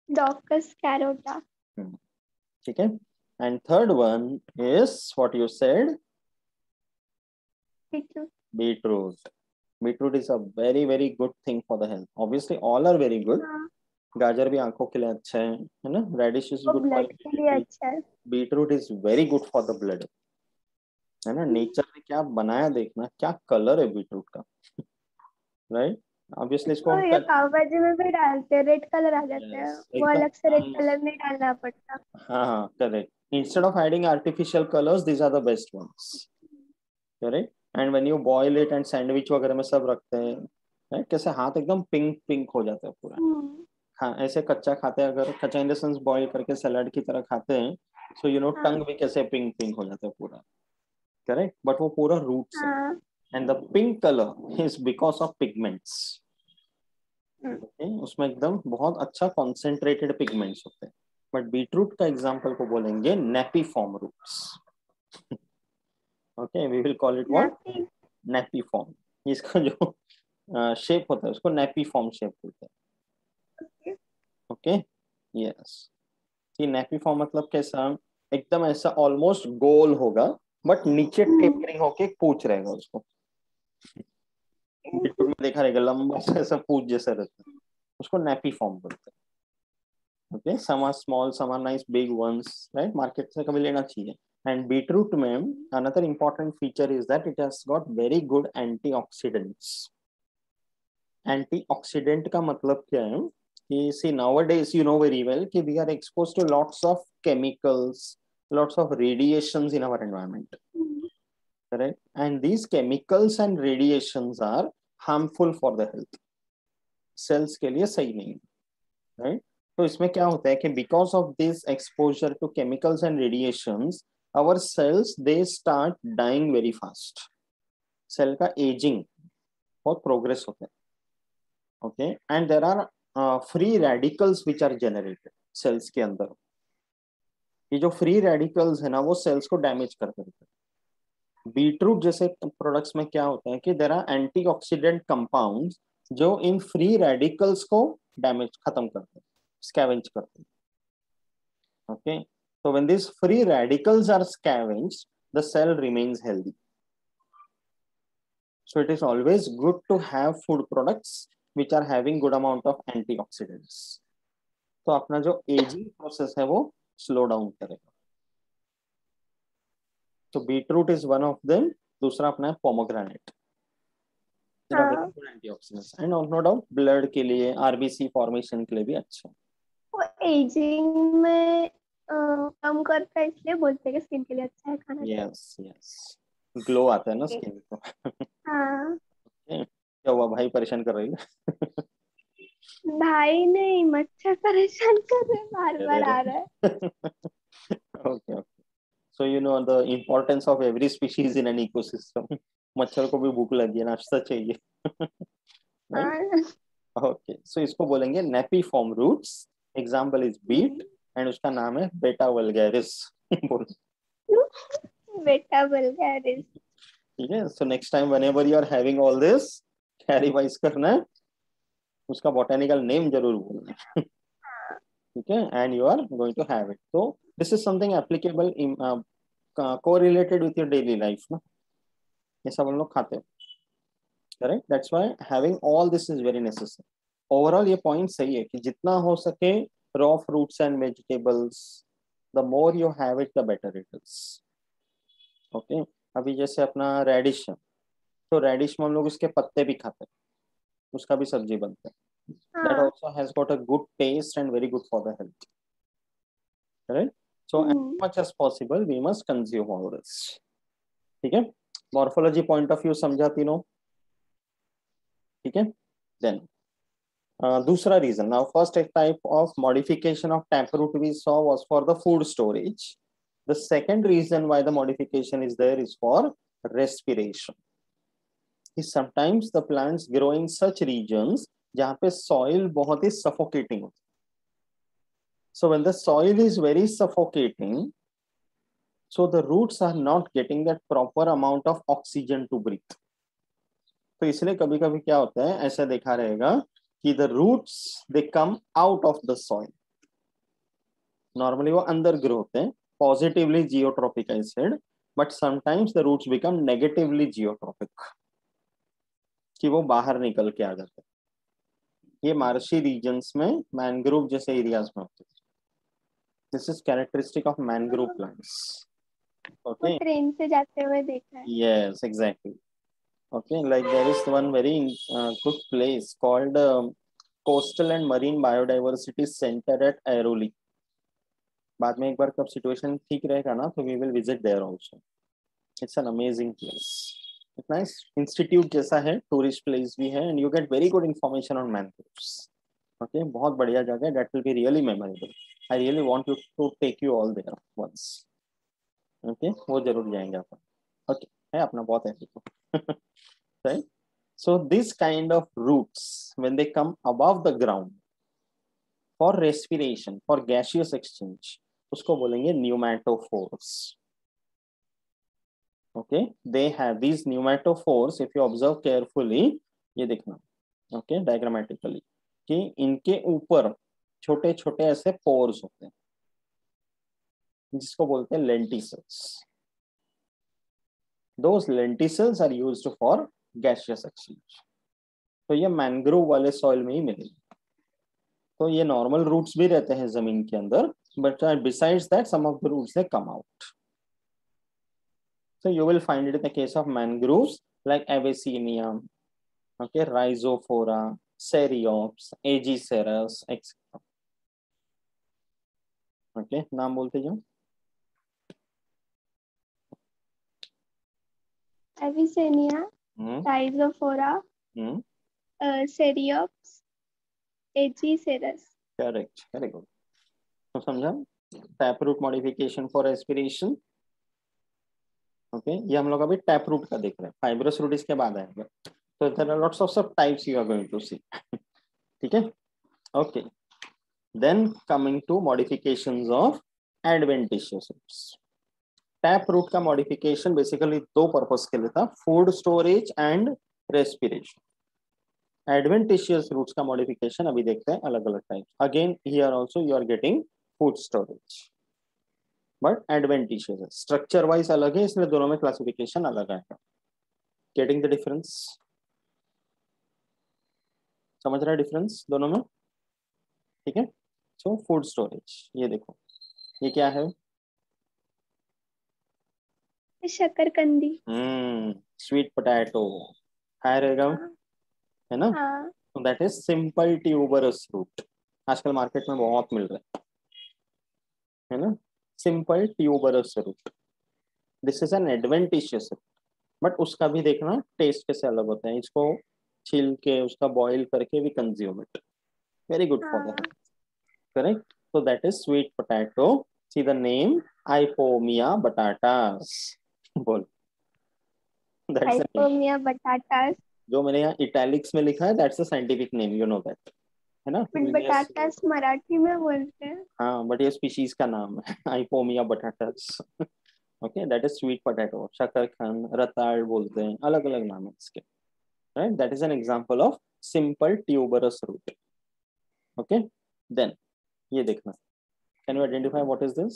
[SPEAKER 2] Daucus carota.
[SPEAKER 1] ठीक है। And third one is what you said,
[SPEAKER 2] beetroot.
[SPEAKER 1] beetroot. Beetroot is a very very good thing for the health. Obviously all are very good.
[SPEAKER 2] हाँ,
[SPEAKER 1] गाजर भी आंखों के लिए अच्छा है ना। रेडिश इज
[SPEAKER 2] वो
[SPEAKER 1] गुड फॉर
[SPEAKER 2] ब्लड के लिए
[SPEAKER 1] इम्यूनिटी,
[SPEAKER 2] अच्छा है।
[SPEAKER 1] Beetroot is very good for the blood, है ना। नेचर ने क्या बनाया देखना, क्या कलर है बीटरूट का, राइट। ऑब्वियसली इसको
[SPEAKER 2] तो
[SPEAKER 1] हम
[SPEAKER 2] ये पाव भाजी में भी डालते हैं, रेड कलर आ जाता है,
[SPEAKER 1] yes,
[SPEAKER 2] वो
[SPEAKER 1] एकदम
[SPEAKER 2] अलग से रेड
[SPEAKER 1] nice.
[SPEAKER 2] कलर नहीं डालना पड़ता।
[SPEAKER 1] हाँ हाँ correct, instead of adding artificial colours this are the best ones, correct. And when you boil it and sandwich वगैरह में सब रखते हैं, right? कैसे हाथ एकदम पिंक पिंक हो जाता है पूरा। हाँ, ऐसे कच्चा खाते हैं, अगर कच्चा इन द सेंस बॉईल करके सलाद की तरह खाते हैं, सो यू नो
[SPEAKER 2] हाँ
[SPEAKER 1] टंग भी कैसे पिंक पिंक हो जाता है पूरा, करेक्ट। बट वो पूरा रूट से,
[SPEAKER 2] हाँ।
[SPEAKER 1] And the pink colour is because of pigments. उसमें एकदम बहुत अच्छा कॉन्सेंट्रेटेड पिगमेंट्स होते हैं। बट बीटरूट का एग्जांपल को बोलेंगे napiform roots. Okay, we will call it what,
[SPEAKER 2] नापी।
[SPEAKER 1] नेपीफॉर्म। इसका जो शेप होता है उसको नेपीफॉर्म शेप बोलते हैं। Okay, yes. ये नेपीफॉर्म मतलब कैसा, एकदम ऐसा ऑलमोस्ट गोल होगा बट नीचे टेपरिंग होके एक पूंछ रहेगा उसको। बीटरूट में देखा रहेगा लंबा सा ऐसा पूंछ जैसा रहता है, उसको नेपीफॉर्म बोलते हैं। Okay, some are small, some are nice big ones, right. Market से कभी लेना चाहिए। एंड बीटरूट में another important feature is that it has got very good antioxidants. Antioxidant का मतलब क्या है कि सी nowadays you know very well कि we are exposed to lots of chemicals, lots of radiations in our environment, correct, and these chemicals and radiations are harmful for the health, cells के लिए सही नहीं, right। तो इसमें क्या होता है कि because of this exposure to chemicals and radiations our cells they start dying very fast, cell का एजिंग बहुत प्रोग्रेस होता है। Okay, and there are free radicals which are generated cells के अंदर। ये जो फ्री रेडिकल्स है ना वो सेल्स को डैमेज कर देते हैं। बीटरूट जैसे प्रोडक्ट्स में क्या होता है कि देयर आर एंटीऑक्सीडेंट कंपाउंड्स जो इन फ्री रेडिकल्स को डैमेज खत्म करते हैं, स्कैवेंज करते हैं। Okay, so when these free radicals are scavenged the cell remains healthy, so it is always good to have food products which are having good amount of antioxidants, तो अपना जो ageing process है वो slow down करेगा। तो beetroot is one of them. दूसरा अपना है पोमोग्रेनेट,
[SPEAKER 2] हाँ,
[SPEAKER 1] antioxidants and no doubt blood के लिए, आरबीसी फॉर्मेशन के लिए भी अच्छा है।
[SPEAKER 2] वो एजिंग में कम करता है, इसलिए बोलते हैं कि स्किन के लिए अच्छा है खाना चाहिए।
[SPEAKER 1] यस यस, ग्लो आता है ना स्किन को।
[SPEAKER 2] हाँ।
[SPEAKER 1] क्या हुआ, भाई परेशान कर रही है?
[SPEAKER 2] भाई नहीं, मच्छर परेशान कर रहे, बार
[SPEAKER 1] अरे
[SPEAKER 2] बार
[SPEAKER 1] अरे।
[SPEAKER 2] आ रहा है।
[SPEAKER 1] Okay okay, so you know the importance of every species in an ecosystem. मच्छर को भी भूख लगी है, नाश्ता चाहिए। राइट।
[SPEAKER 2] हाँ।
[SPEAKER 1] ओके, सो इसको बोलेंगे napiform roots. Example is beet, and उसका नाम है बेटा वल्गैरिस। बोल।
[SPEAKER 2] बेटा बल्गारिस।
[SPEAKER 1] ठीक है, so next time whenever you are having all this, क्या रिवाइज करना है, उसका बॉटेनिकल नेम जरूर बोलना है। ठीक है, and you are going to have it. तो this is something applicable in correlated with your daily life ना, ये सब हम लोग खाते हैं। Correct, that's why having all this is very necessary. Overall ये पॉइंट सही है कि जितना हो सके raw fruits and vegetables, the more you have it the better it is. Okay, अभी जैसे अपना रेडिश है, तो रेडिश में हम लोग उसके पत्ते भी खाते हैं, उसका भी सब्जी बनता है। दैट
[SPEAKER 2] हाँ।
[SPEAKER 1] Also has got a good taste and very good for the health. Right, so as
[SPEAKER 2] hmm.
[SPEAKER 1] Much as possible we must consume all this. ठीक है, मॉर्फोलॉजी पॉइंट ऑफ व्यू समझा तीनों। ठीक है, देन दूसरा reason, now first type of modification of taproot we saw was for the food storage. The second reason why the modification is there is for respiration. Sometimes the plants grow in such regions जहां पे soil बहुत ही suffocating होती है। So when the soil is very suffocating, so the roots are not getting that proper amount of oxygen to breathe. तो इसलिए कभी कभी क्या होता है, ऐसा देखा रहेगा कि the roots they come out of the soil. Normally वो अंदर ग्रो होते हैं, positively geotropic I said, but sometimes the roots become negatively geotropic, कि वो बाहर निकल के आ जाते हैं। ये मार्शी रीजन्स में, मैनग्रोव जैसे एरियाज में होते हैं। This is characteristic of mangrove
[SPEAKER 2] हाँ,
[SPEAKER 1] प्लांट्स।
[SPEAKER 2] वो
[SPEAKER 1] ओके,
[SPEAKER 2] ट्रेन से जाते हुए देखा है।
[SPEAKER 1] Yes exactly. Okay, like there is one very good place called Coastal and Marine Biodiversity Center at Airoli. बाद में एक बार कब सिचुएशन ठीक रहेगा ना, तो we will visit there also. It's an amazing place, it's nice institute जैसा है, टूरिस्ट प्लेस भी है, and you get very good information on mangroves. Okay, बहुत बढ़िया जगह है, that will be really memorable. I really want you to take you all there once. Okay, वो जरूर जाएंगे अपन। ओके, है अपना बहुत है। Right? So this kind of roots, when they come above the ground for respiration, for gaseous exchange, उसको बोलेंगे pneumatophores. Okay, they have these pneumatophores. If you observe carefully, ये देखना, okay, diagrammatically, कि इनके ऊपर छोटे छोटे ऐसे पोर्स होते हैं, जिसको बोलते हैं lenticels. Those lenticels are used for gaseous exchange. तो ये मैंग्रोव वाले सॉइल में ही मिलेगी। तो ये नॉर्मल रूट्स भी रहते हैं जमीन के अंदर, but besides that some of the roots they come out. So you will find it in the case of mangroves like Avicennia, okay, Rhizophora, Cereops, Aegicerus, etc. Okay, नाम बोलते जाओ।
[SPEAKER 2] Avicennia,
[SPEAKER 1] hmm
[SPEAKER 2] Rhizophora,
[SPEAKER 1] hmm,
[SPEAKER 2] Ceriops, Aegiceras.
[SPEAKER 1] Correct, very good. तो समझा, tap root modification for respiration. Okay, ये हम लोग अभी tap root का देख रहे हैं, फाइब्रस रूट इसके बाद आएगा। तो there are lots of sub types you are going to see. ठीक है, okay, then coming to modifications of adventitious roots. Tap root का मॉडिफिकेशन बेसिकली दो पर्पस के लिए था, food storage and respiration. Adventitious roots का मॉडिफिकेशन अभी देखते हैं, अलग अलग type. Again here also you are getting food storage, but adventitious structure wise अलग है, इसलिए दोनों में क्लासिफिकेशन अलग है। गेटिंग द डिफरेंस, समझ रहा है डिफरेंस दोनों में? ठीक है, सो फूड स्टोरेज, ये देखो, ये क्या है?
[SPEAKER 2] शकरकंदी।
[SPEAKER 1] स्वीट पोटैटो, खाया रहेगा,
[SPEAKER 2] हाँ।
[SPEAKER 1] है ना?
[SPEAKER 2] हाँ।
[SPEAKER 1] तो that is simple tuberous root, आजकल मार्केट में बहुत मिल रहा है ना? Simple tuberous root, this is an adventitious root, but उसका भी देखना टेस्ट कैसे अलग होता है। इसको छिल के उसका बॉईल करके we consume it, very good for the
[SPEAKER 2] हाँ
[SPEAKER 1] health, correct. So that is sweet potato. See the name, Ipomia batatas. बोल. That's the name.
[SPEAKER 2] हाइपोमिया बटाटास.
[SPEAKER 1] जो मैंने यहाँ इटैलिक्स में लिखा है, that's the scientific name, you know that, है ना.
[SPEAKER 2] बट बटाटास मराठी में बोलते हैं.
[SPEAKER 1] हाँ, बट ये स्पीशीज का नाम है. Ipomia batatas. Okay, that is sweet potato. शकरकंद, रताड़ बोलते हैं, अलग अलग नाम है इसके. Right, that is an example of simple tuberous root. Okay, then ये देखना. Can you identify what is this?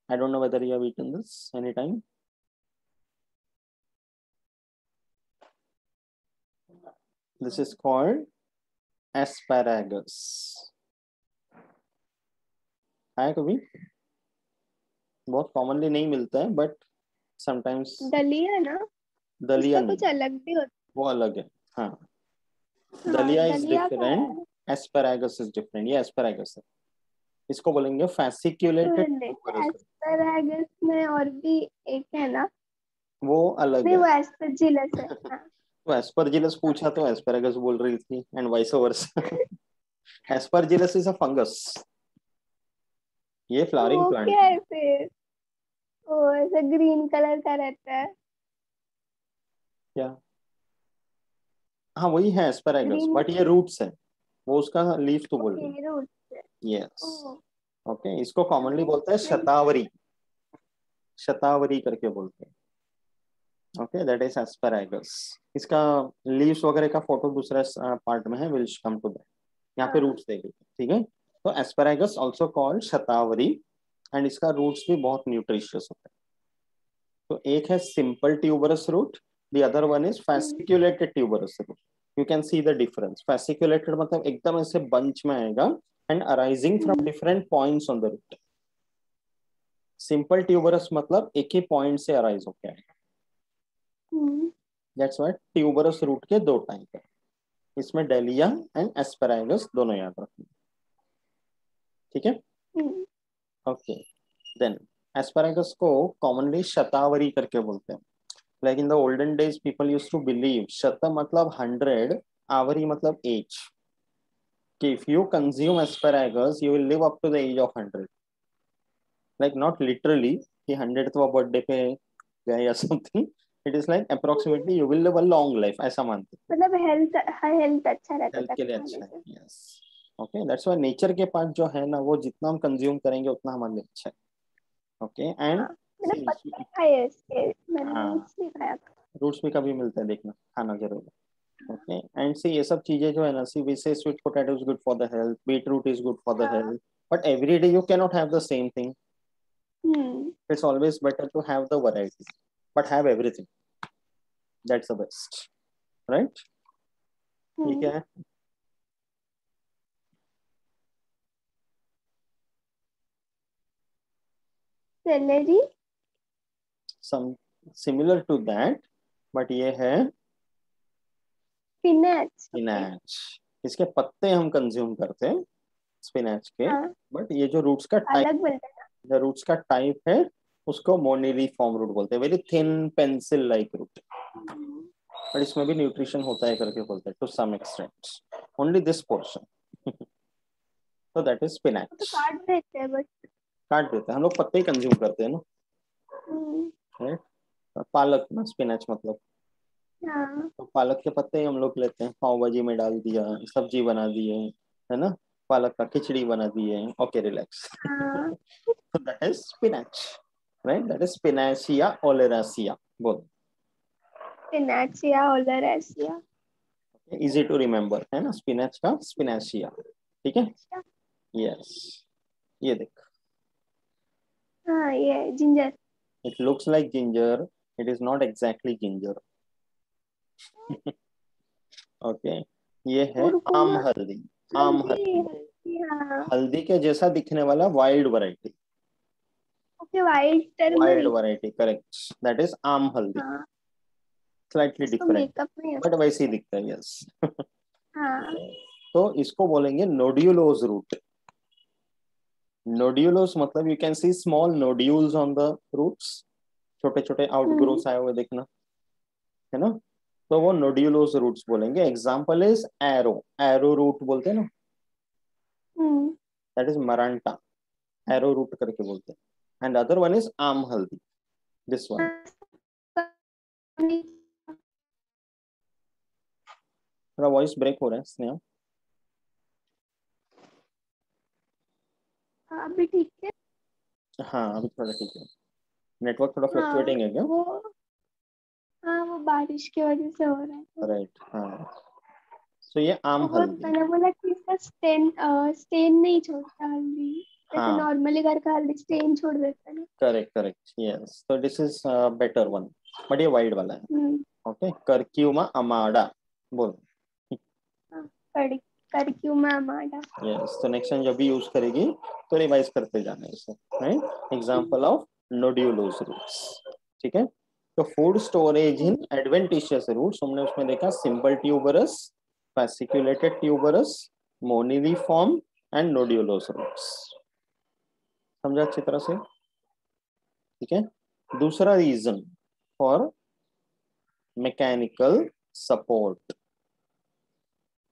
[SPEAKER 1] I don't know whether you have eaten this anytime. This is called asparagus. है कभी? बहुत commonly नहीं मिलता है, but sometimes.
[SPEAKER 2] दलिया ना.
[SPEAKER 1] दलिया
[SPEAKER 2] इसका कुछ अलग भी होता
[SPEAKER 1] वो अलग है. हाँ.
[SPEAKER 2] है.
[SPEAKER 1] दलिया is
[SPEAKER 2] दलिया का
[SPEAKER 1] different.
[SPEAKER 2] है.
[SPEAKER 1] Asparagus is different. ये asparagus है. इसको बोलेंगे fasciculated tuberous root.
[SPEAKER 2] एस्पैरागस में और भी एक है ना.
[SPEAKER 1] वो अलग
[SPEAKER 2] नहीं
[SPEAKER 1] है.
[SPEAKER 2] वो एस्परजिलस है. हाँ.
[SPEAKER 1] तो एस्परजिलस पूछा तो एस्पैरागस बोल रही थी, and vice versa. Aspergillus is a fungus. ये फ्लावरिंग
[SPEAKER 2] वो
[SPEAKER 1] प्लांट
[SPEAKER 2] क्या
[SPEAKER 1] है.
[SPEAKER 2] है फिर. वो ऐसा ग्रीन कलर का रहता है.
[SPEAKER 1] क्या? हाँ वही है एस्पैरागस,
[SPEAKER 2] ग्रीन.
[SPEAKER 1] बट ये रूट्स है. वो उसका लीफ तो बोल रही
[SPEAKER 2] ओके रूट से.
[SPEAKER 1] है. यस.
[SPEAKER 2] ओह.
[SPEAKER 1] ओके, इसको कॉमनली
[SPEAKER 2] हाँ,
[SPEAKER 1] बोलते हैं शतावरी. शतावरी करके बोलते हैं. Okay, that is asparagus. इसका लीव्स वगैरह का फोटो दूसरा पार्ट में है, विल कम टू दैट. यहाँ पे
[SPEAKER 2] हाँ.
[SPEAKER 1] रूट्स देखे, ठीक है. तो asparagus also called shatavari, and इसका रूट्स भी बहुत न्यूट्रिशियस होता है. तो एक है simple tuberous root, the other one is fasciculated tuberous root. You can see the difference. Fasciculated मतलब एकदम ऐसे बंच में आएगा and arising from different points on the root. Simple tuberous मतलब एक ही पॉइंट से अराइज होके आएगा. That's why tuberous root के दो टाइप है. इसमें डेलिया एंड एस्पैरागस दोनों याद रखना. ठीक है. ओके, देन एस्पैरागस को कॉमनली शतावरी करके बोलते हैं. Like in the olden days, people used to believe शत मतलब 100, आवरी मतलब age. कि if you consume asparagus, you will live up to the age of 100. Like not literally कि 100th birthday पे गए या something. It is like approximately you will live a long life. ऐसा मानते हैं.
[SPEAKER 2] मतलब हेल्थ अच्छा रहता
[SPEAKER 1] हेल्थ
[SPEAKER 2] था
[SPEAKER 1] के लिए
[SPEAKER 2] खाने
[SPEAKER 1] अच्छा है.
[SPEAKER 2] से.
[SPEAKER 1] Yes. Okay, that's why nature के पास जो है ना, वो जितना हम कंज्यूम करेंगे उतना हमारे लिए अच्छा है. Okay, and
[SPEAKER 2] हाँ, मैंने पत्ते खाए हैं इसके. मैंने
[SPEAKER 1] हाँ,
[SPEAKER 2] रूट्स नहीं खाया था.
[SPEAKER 1] रूट्स भी कभी मिलते हैं, देखना, खाना जरूर. ओके, एंड सी ये सब चीजें जो है ना, see we say sweet potato is good for the health, beetroot is good for the
[SPEAKER 2] हाँ.
[SPEAKER 1] Health, but every day you can not have the same thing.
[SPEAKER 2] Hmm.
[SPEAKER 1] It's always better to have the variety, but have everything. That's the best, right. ठीक है.
[SPEAKER 2] Celery.
[SPEAKER 1] Some similar to that, but ये है
[SPEAKER 2] spinach.
[SPEAKER 1] Spinach. इसके पत्ते हम consume करते हैं spinach के,
[SPEAKER 2] हाँ.
[SPEAKER 1] बट ये जो रूट्स का टाइप,
[SPEAKER 2] अलग बोलते हैं
[SPEAKER 1] जो रूट्स का टाइप है उसको मोनिलीफॉर्म रूट बोलते हैं. Very thin pencil like root.
[SPEAKER 2] ना.
[SPEAKER 1] बट इसमें भी न्यूट्रिशन होता है करके बोलते हैं to some extent, only this portion. तो दैट इज
[SPEAKER 2] वो तो
[SPEAKER 1] स्पिनच.
[SPEAKER 2] काट देते हैं बस.
[SPEAKER 1] काट देते हैं हम लोग, पत्ते ही कंज्यूम करते हैं ना. राइट. पालक ना, स्पिनच मतलब.
[SPEAKER 2] हाँ.
[SPEAKER 1] तो पालक के पत्ते ही हम लोग लेते हैं, पाव भाजी में डाल दिया, सब्जी बना दिए, है ना, पालक का खिचड़ी बना दिए. Okay, relax.
[SPEAKER 2] हाँ.
[SPEAKER 1] So that is spinach, right? That is Spinacia oleracea. बोल.
[SPEAKER 2] स्पिनाचिया ओलरेसिया.
[SPEAKER 1] Easy to remember है ना, स्पिनच का स्पिनाशिया. ठीक है. Yes. ये देख.
[SPEAKER 2] हाँ ये ginger.
[SPEAKER 1] It looks like ginger. It is not exactly ginger. Okay. ये है आम
[SPEAKER 2] कुरकुमा.
[SPEAKER 1] हल्दी. आम
[SPEAKER 2] हल्दी.
[SPEAKER 1] हल्दी.
[SPEAKER 2] हल्दी हाँ.
[SPEAKER 1] हल्दी के जैसा दिखने वाला wild variety.
[SPEAKER 2] Okay white
[SPEAKER 1] wild
[SPEAKER 2] turmeric.
[SPEAKER 1] Variety, correct. That is आम हल्दी.
[SPEAKER 2] हाँ.
[SPEAKER 1] स्लाइटली
[SPEAKER 2] इसको
[SPEAKER 1] डिफरेंट,
[SPEAKER 2] मेकअप में यूज
[SPEAKER 1] बट वैसे ही
[SPEAKER 2] करते हैं.
[SPEAKER 1] दिखता है. यस.
[SPEAKER 2] हाँ.
[SPEAKER 1] तो इसको बोलेंगे नोड्यूलोज रूट. नोड्यूलोस मतलब you can see small nodules on the roots. छोटे छोटे आउटग्रोथ आए हुए देखना, है ना. तो वो नोड्यूलोस रूट्स बोलेंगे. Example is arrow. Arrow root बोलते हैं ना, that is maranta. Arrow root करके बोलते हैं. एंड अदर वन इज आम हल्दी, दिस वन. थोड़ा वॉइस ब्रेक हो रहा है स्नेहा.
[SPEAKER 2] अभी ठीक है.
[SPEAKER 1] हाँ अभी थोड़ा ठीक है. नेटवर्क थोड़ा
[SPEAKER 2] हाँ
[SPEAKER 1] फ्लक्चुएटिंग है क्या?
[SPEAKER 2] वो हाँ वो बारिश की वजह से हो रहा है तो.
[SPEAKER 1] राइट. हाँ. सो ये आम
[SPEAKER 2] और वो
[SPEAKER 1] हल्दी.
[SPEAKER 2] मैंने बोला कि इसका स्टेन स्टेन नहीं छोड़ता हल्दी. जैसे
[SPEAKER 1] हाँ
[SPEAKER 2] नॉर्मली घर का हल्दी स्टेन छोड़ देता है ना.
[SPEAKER 1] Correct correct yes. तो this is better one. But ये वाइड वाला है.
[SPEAKER 2] हम्म.
[SPEAKER 1] ओके. करक्यूमा अमाडा बोल.
[SPEAKER 2] हाँ, कड़ी करक्यूमा माडा.
[SPEAKER 1] यस. तो नेक्स्ट टाइम जब भी यूज करेगी तो रिवाइज करते जाना है इसे. Right. Example of nodulose roots. ठीक है. तो food storage in adventitious roots हमने उसमें देखा simple tuberous, fasciculated tuberous, moniliform and nodulose roots. समझा अच्छी तरह से? ठीक है. दूसरा reason for mechanical support.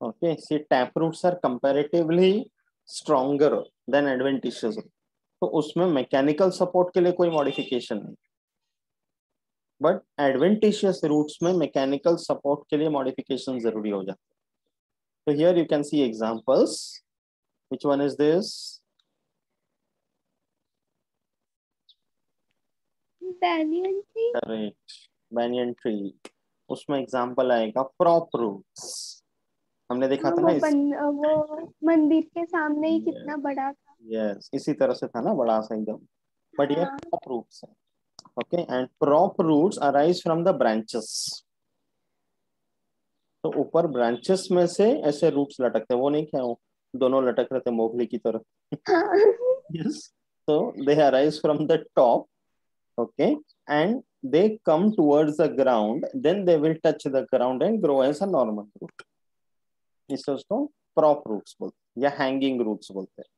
[SPEAKER 1] Okay. See tap roots are comparatively stronger than adventitious. तो उसमें मैकेनिकल सपोर्ट के लिए कोई मॉडिफिकेशन नहीं. बट एडवेंटिशियस रूट्स में मैकेनिकल सपोर्ट के लिए मॉडिफिकेशन जरूरी हो जाता है. तो here you can C examples. Which one is this?
[SPEAKER 2] Banyan tree.
[SPEAKER 1] Correct. banyan tree. उसमें एग्जांपल आएगा प्रॉप रूट्स. हमने देखा
[SPEAKER 2] हाँ
[SPEAKER 1] था ना इस.
[SPEAKER 2] वो मंदिर के सामने ही
[SPEAKER 1] यस.
[SPEAKER 2] कितना बड़ा था.
[SPEAKER 1] yes, इसी तरह से था ना, बड़ा सा एकदम. बट ये
[SPEAKER 2] हाँ.
[SPEAKER 1] प्रॉप रूट्स है. Okay. And prop roots arise from the branches. तो ऊपर ब्रांचेस में से ऐसे रूट्स लटकते हैं. वो नहीं क्या वो दोनों लटक रहे थे मोगली की तरह.
[SPEAKER 2] हाँ.
[SPEAKER 1] yes. So they arise from the top. Okay. And they come towards the ground, then they will touch the ground and grow as a normal root. इसे उसको prop roots बोलते हैं या hanging roots बोलते हैं.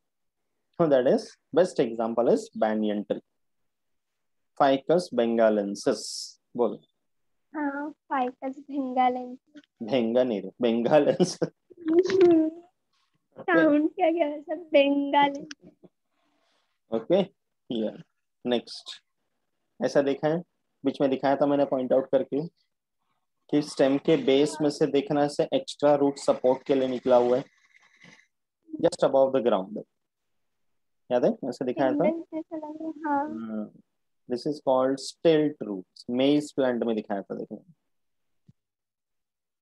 [SPEAKER 1] So that is best example is banyan tree. Ficus bengalensis. बोलो.
[SPEAKER 2] हाँ ficus भिंगालेंस.
[SPEAKER 1] भेंगा नहीं रे, bengalensis. Okay.
[SPEAKER 2] साउंड क्या क्या है सब बंगाली.
[SPEAKER 1] Okay. Yeah. Next. ऐसा देखा है, बीच में दिखाया था मैंने पॉइंट आउट करके कि स्टेम के बेस में से देखना से एक्स्ट्रा रूट सपोर्ट के लिए निकला हुआ है जस्ट अबव द ग्राउंड. याद है ऐसे दिखाया था.
[SPEAKER 2] सिंगल ऐसा लग रहा है. हाँ.
[SPEAKER 1] This is called stilt roots. Maize plant में दिखाया था देखो.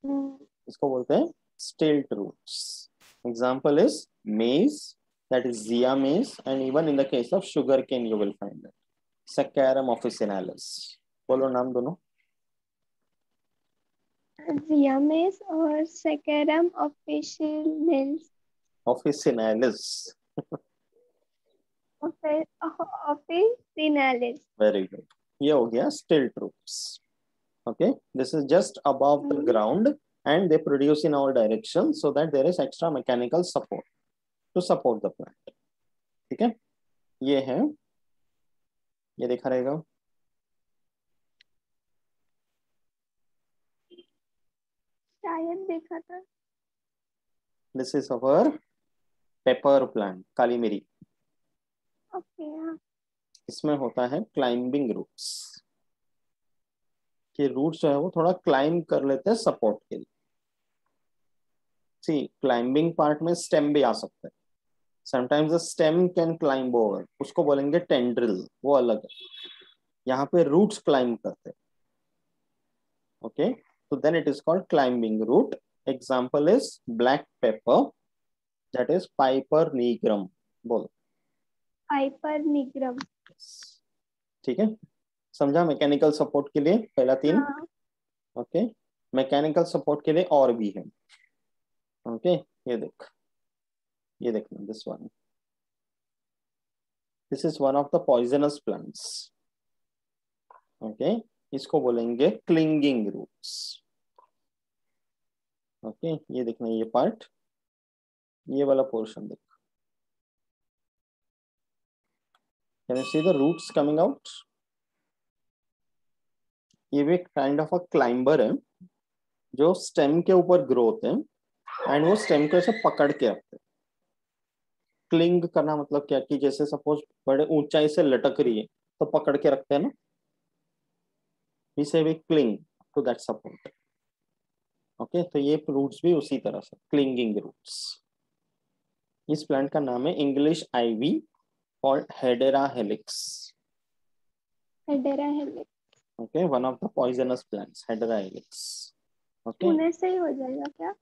[SPEAKER 2] हम्म.
[SPEAKER 1] इसको बोलते हैं stilt roots. Example is maize, that is zea mays. And even in the case of sugar cane you will find that saccharum officinalis. बोलो नाम दोनों.
[SPEAKER 2] जियामेस और saccharum officials.
[SPEAKER 1] Officinalis.
[SPEAKER 2] Officials.
[SPEAKER 1] Very good. ये हो गया stilt roots. Okay, this is just above the ground and they produce in all directions so that there is extra mechanical support to support the plant. ठीक है. ये है, ये देखा रहेगा.
[SPEAKER 2] शायद देखा था.
[SPEAKER 1] This is our pepper plant, Kali Miri.
[SPEAKER 2] Okay. हाँ.
[SPEAKER 1] इसमें होता है क्लाइंबिंग रूट्स. कि रूट्स जो है वो थोड़ा क्लाइंब कर लेते हैं सपोर्ट के लिए. सी क्लाइंबिंग पार्ट में स्टेम भी आ सकता है. Sometimes the stem can climb over, उसको बोलेंगे टेंड्रिल, वो अलग है. यहाँ पे रूट्स क्लाइंब करते हैं. Okay, so then it is called climbing root. Example is black pepper, that is Piper nigrum. बोलो.
[SPEAKER 2] Piper nigrum.
[SPEAKER 1] ठीक है. समझा. मैकेनिकल सपोर्ट के लिए पहला तीन.
[SPEAKER 2] हाँ.
[SPEAKER 1] ओके. मैकेनिकल सपोर्ट के लिए और भी है. ओके. ये देख, ये देखना this one. This is one of the poisonous plants. Okay. इसको बोलेंगे क्लिंगिंग रूट्स. ओके. ये देखना ये पार्ट, ये वाला पोर्शन देख. Can you see the roots coming out? ये भी काइंड ऑफ अ क्लाइंबर है. जो स्टेम के ऊपर ग्रो होते हैं एंड वो स्टेम को ऐसे पकड़ के रखते हैं। क्लिंग करना मतलब क्या कि जैसे सपोज बड़े ऊंचाई से लटक रही है तो पकड़ के रखते हैं ना, we say we cling to that support. Okay, तो ये रूट्स भी उसी तरह से क्लिंगिंग रूट्स। इस प्लांट का नाम है English ivy called hedera helix.
[SPEAKER 2] Hedera helix.
[SPEAKER 1] Okay, one of the poisonous plants hedera helix. Okay,
[SPEAKER 2] छूने से ही हो जाएगा क्या?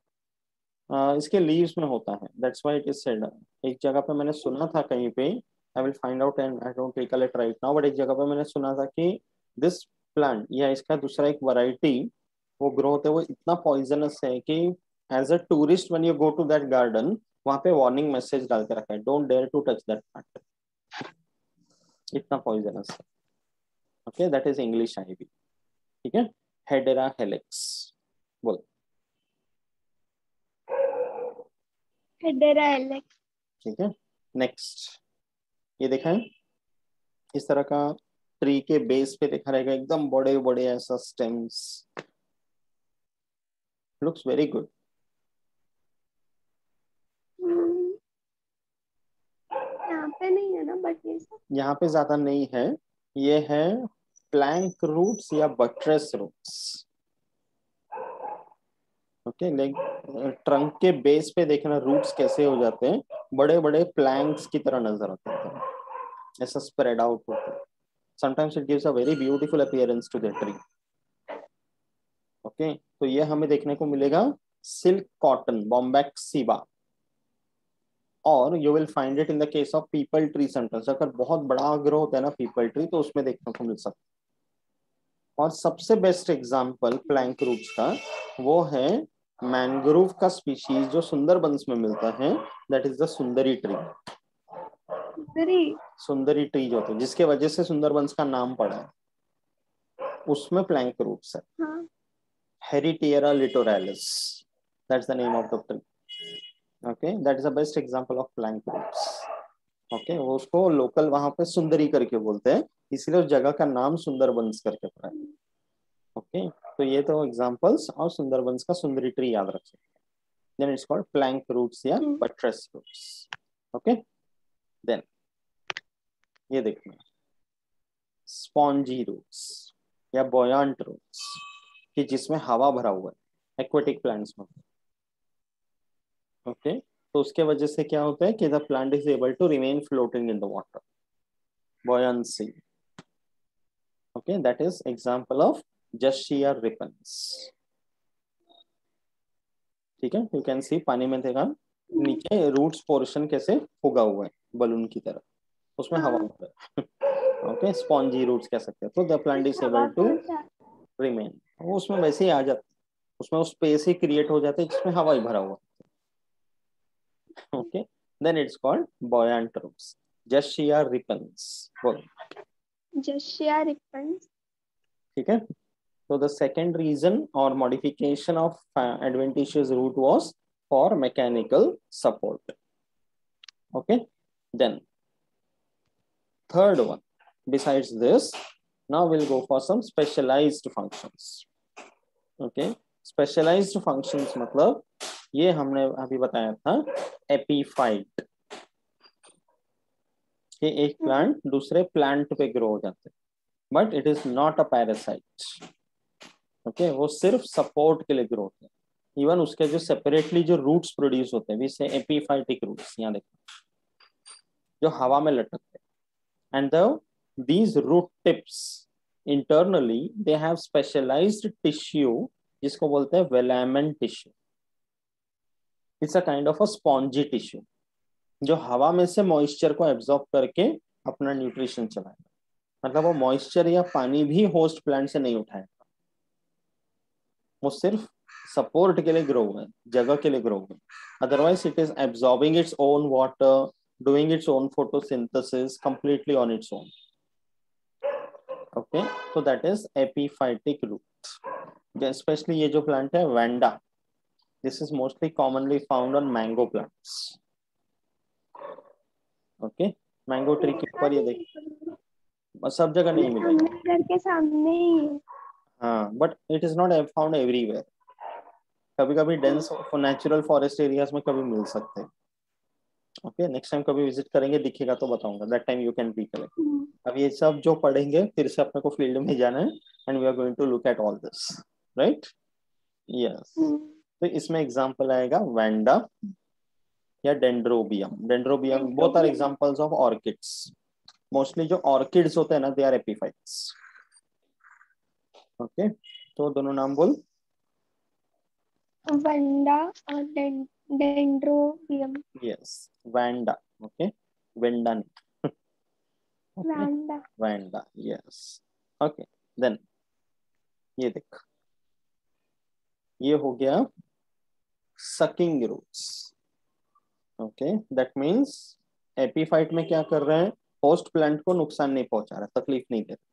[SPEAKER 1] इसके लीव्स में होता है, that's why it is said. एक जगह पे मैंने सुना था कहीं पे, I will find out and I don't recollect right now, but एक जगह पे मैंने सुना था कि दिस प्लांट या इसका दूसरा एक वैरायटी वो ग्रो होता है, वो इतना पॉइजनस है कि as a tourist when you go to that garden वहां पे वार्निंग मैसेज डाल के रखा है, don't dare to touch that plant, इतना पॉइजनस है। Okay, that is English ivy. ठीक है, हेडेरा हेलिक्स बोल।
[SPEAKER 2] Hedera helix.
[SPEAKER 1] ठीक है, नेक्स्ट ये देखा है, इस तरह का ट्री के बेस पे देखा रहेगा एकदम बड़े बड़े ऐसा स्टेम्स, लुक्स वेरी गुड।
[SPEAKER 2] यहाँ पे नहीं है ना, बट ये सब
[SPEAKER 1] यहाँ पे ज्यादा नहीं है, ये है प्लैंक रूट्स या buttress roots. Okay, like trunk के बेस पे देखना रूट्स कैसे हो जाते हैं, बड़े बड़े प्लैंक्स की तरह नजर आते हैं, ऐसा स्प्रेड आउट होता है। Sometimes it gives a very beautiful appearance to the tree. Okay, तो ये हमें देखने को मिलेगा सिल्क कॉटन बॉम्बैक्सीबा, और you will find it in the case of people tree centres. अगर बहुत बड़ा ग्रो होता है ना पीपल ट्री तो उसमें देखने को मिल सकता है। और सबसे बेस्ट एग्जांपल प्लैंक रूट्स का वो है मैंग्रोव का स्पीशीज जो सुंदरबंस में मिलता है, that is the Sundari tree.
[SPEAKER 2] Sundari.
[SPEAKER 1] Sundari tree जो होता है जिसके वजह से सुंदरबंस का नाम पड़ा है, उसमें प्लैंक रूट्स है।
[SPEAKER 2] हाँ।
[SPEAKER 1] Heritiera littoralis, that's the name of the tree. Okay, that is the best example of plank roots. Okay, वो उसको लोकल वहां पे सुंदरी करके बोलते हैं, इसलिए उस जगह का नाम सुंदरबंस करके पड़ा है। ओके, तो ये तो एग्जांपल्स और सुंदरबंस का सुंदरी ट्री याद रख सकते हैं। Then it's called plank roots या बट्रेस रूट्स। ओके, देन ये देखना स्पॉन्जी रूट्स या बॉयंट रूट्स, कि जिसमें हवा भरा हुआ है एक्वेटिक प्लांट्स में। ओके, तो उसके वजह से क्या होता है कि the plant is able to remain floating in the water, buoyancy. Okay, that is example of Joshua rippens. ठीक है, यू कैन सी पानी में देखा नीचे रूट्स पोर्शन कैसे उगा हुआ है बलून की तरह, उसमें हवा
[SPEAKER 2] हाँ,
[SPEAKER 1] होता है। ओके, स्पॉन्जी रूट्स कह सकते हैं। तो द प्लांट इज
[SPEAKER 2] हवा
[SPEAKER 1] एबल टू
[SPEAKER 2] पहुंचा।
[SPEAKER 1] रिमेन, वो उसमें वैसे ही आ जाता है, उसमें वो स्पेस ही क्रिएट हो जाता है जिसमें हवा ही भरा हुआ। Okay, then it's called buoyant roots, Joshua rippens। बोल।
[SPEAKER 2] Jussiaea repens.
[SPEAKER 1] ठीक है, so the second reason or modification of adventitious root was for mechanical support। Okay, then third one, besides this, now we'll go for some specialized functions। Okay, specialized functions मतलब ये हमने अभी बताया था epiphyte, कि एक प्लांट दूसरे plant पे ग्रो हो जाते हैं, but it is not a parasite. Okay, वो सिर्फ सपोर्ट के लिए ग्रो होते हैं। इवन उसके जो सेपरेटली जो रूट्स प्रोड्यूस होते हैं विसे एपीफाइटिक रूट्स, यहाँ देखो जो हवा में लटकते हैं, and the these root tips internally they have specialised tissue जिसको बोलते हैं velamen tissue. It's a kind of a spongy tissue जो हवा में से मॉइस्चर को एब्जॉर्ब करके अपना न्यूट्रिशन चलाएगा। मतलब वो मॉइस्चर या पानी भी होस्ट प्लांट से नहीं उठाएगा, वो सिर्फ सपोर्ट के लिए ग्रो हुआ है, जगह के लिए ग्रो हुआ है। Otherwise it is absorbing its own water, doing its own photosynthesis completely on its own. Okay, तो that is epiphytic root. Specially ये जो प्लांट है vanda, this is mostly commonly found on mango plants. Okay, mango tree के ऊपर ये देख, सब जगह नहीं मिलेगा।
[SPEAKER 2] हमारे घर के सामने ही है।
[SPEAKER 1] हाँ, but it is not found everywhere. कभी कभी डेंस नेचुरल फॉरेस्ट एरियाज में कभी मिल सकते हैं। ओके, नेक्स्ट टाइम कभी विजिट करेंगे दिखेगा तो बताऊंगा, that time you can recollect. अब ये सब जो पढ़ेंगे फिर से अपने को फील्ड में जाना है, and we are going to look at all this, right? Yes. तो इसमें एग्जांपल आएगा वैंडा या dendrobium. Dendrobium both are examples of orchids. Mostly जो ऑर्किड्स होते हैं ना, दे आर एपिफाइट्स। ओके, तो दोनों नाम बोल।
[SPEAKER 2] वंडा और dendrobium.
[SPEAKER 1] Yes, vanda. Okay, vanda नहीं। Okay,
[SPEAKER 2] vanda.
[SPEAKER 1] Vanda, yes. Okay, then ये देख, ये हो गया sucking roots. Okay, that means epiphyte में क्या कर रहे हैं, होस्ट प्लांट को नुकसान नहीं पहुंचा रहा, तकलीफ नहीं दे रहा।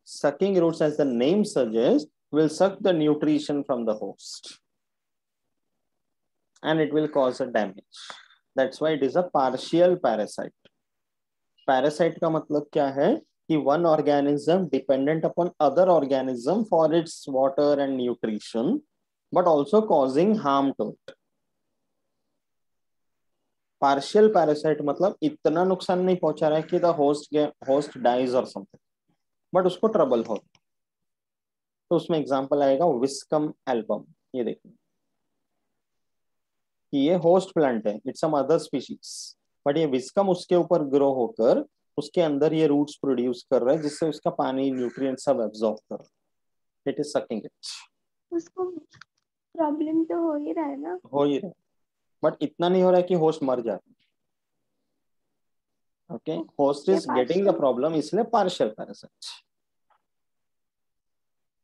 [SPEAKER 1] Sucking roots, as the name suggests, will suck the nutrition from the host and it will cause a damage. That's why it is a partial parasite. Parasite का मतलब क्या है कि one organism dependent upon other organism for its water and nutrition, but also causing harm to it. Partial parasite मतलब इतना नुकसान नहीं पहुंचा रहा है कि the host dies or something, but उसको ट्रबल हो। तो उसमें एग्जांपल आएगा विस्कम एल्बम। ये देखिए कि ये होस्ट प्लांट है, it's some other species, but ये विस्कम उसके ऊपर ग्रो होकर उसके अंदर ये रूट्स प्रोड्यूस कर रहा है, जिससे उसका पानी न्यूट्रिएंट सब एब्जॉर्ब कर रहा है। It is sucking it.
[SPEAKER 2] उसको प्रॉब्लम तो हो ही रहा है ना।
[SPEAKER 1] हो ही रहा है, बट इतना नहीं हो रहा है कि होस्ट मर जाए। Okay, host is getting the problem, इसलिए पार्शियल पैरासाइट।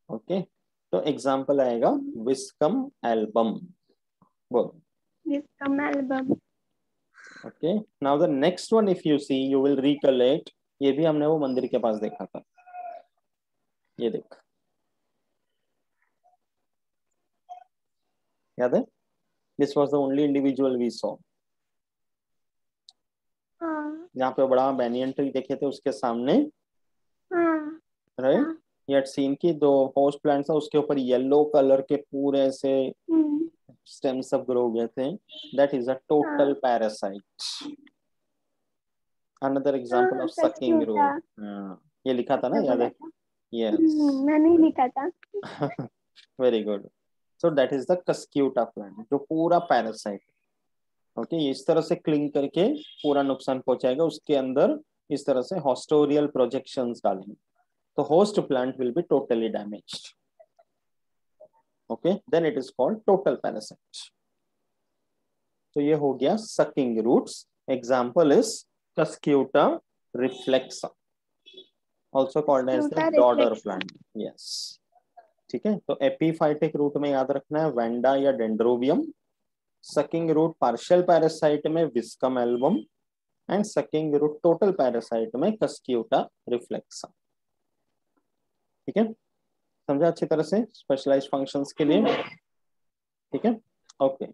[SPEAKER 1] ओके, तो एग्जांपल आएगा विस्कम एल्बम। बोल।
[SPEAKER 2] विस्कम एल्बम।
[SPEAKER 1] Okay, now the next one, if you see you will recollect, ये भी हमने वो मंदिर के पास देखा था। ये देख, याद है? This was the only individual we saw.
[SPEAKER 2] हाँ
[SPEAKER 1] जहाँ पे बड़ा बैनियन ट्री देखे थे उसके सामने,
[SPEAKER 2] हाँ
[SPEAKER 1] राइट?
[SPEAKER 2] हाँ।
[SPEAKER 1] यू हैड सीन की दो होस्ट प्लांट्स था, उसके ऊपर येलो कलर के पूरे से स्टेम सब ग्रो हो गए थे। That is a total parasite. Another example of sucking
[SPEAKER 2] cuscuta.
[SPEAKER 1] Root. ये लिखा था ना,
[SPEAKER 2] आपने
[SPEAKER 1] याद
[SPEAKER 2] बोला
[SPEAKER 1] है?
[SPEAKER 2] था।
[SPEAKER 1] यस।
[SPEAKER 2] मैंने ही लिखा था।
[SPEAKER 1] Very good. So that is the Cuscuta plant, जो पूरा पैरासाइट। ओके, इस तरह से क्लिंग करके पूरा नुकसान पहुंचाएगा। उसके अंदर इस तरह से हॉस्टोरियल प्रोजेक्शंस डालेंगे, तो host plant will be totally damaged. Okay, then it is called total parasite. तो ये हो गया sucking roots. Example is cuscuta reflexa, also called as the dodder plant. Yes, ठीक है। तो एपीफाइटिक रूट में याद रखना है वेंडा या dendrobium, sucking root partial parasite में viscum album, and sucking root total parasite में कस्क्यूटा रिफ्लेक्सा। ठीक है, समझा अच्छी तरह से स्पेशलाइज्ड फंक्शंस के लिए? ठीक है, ओके।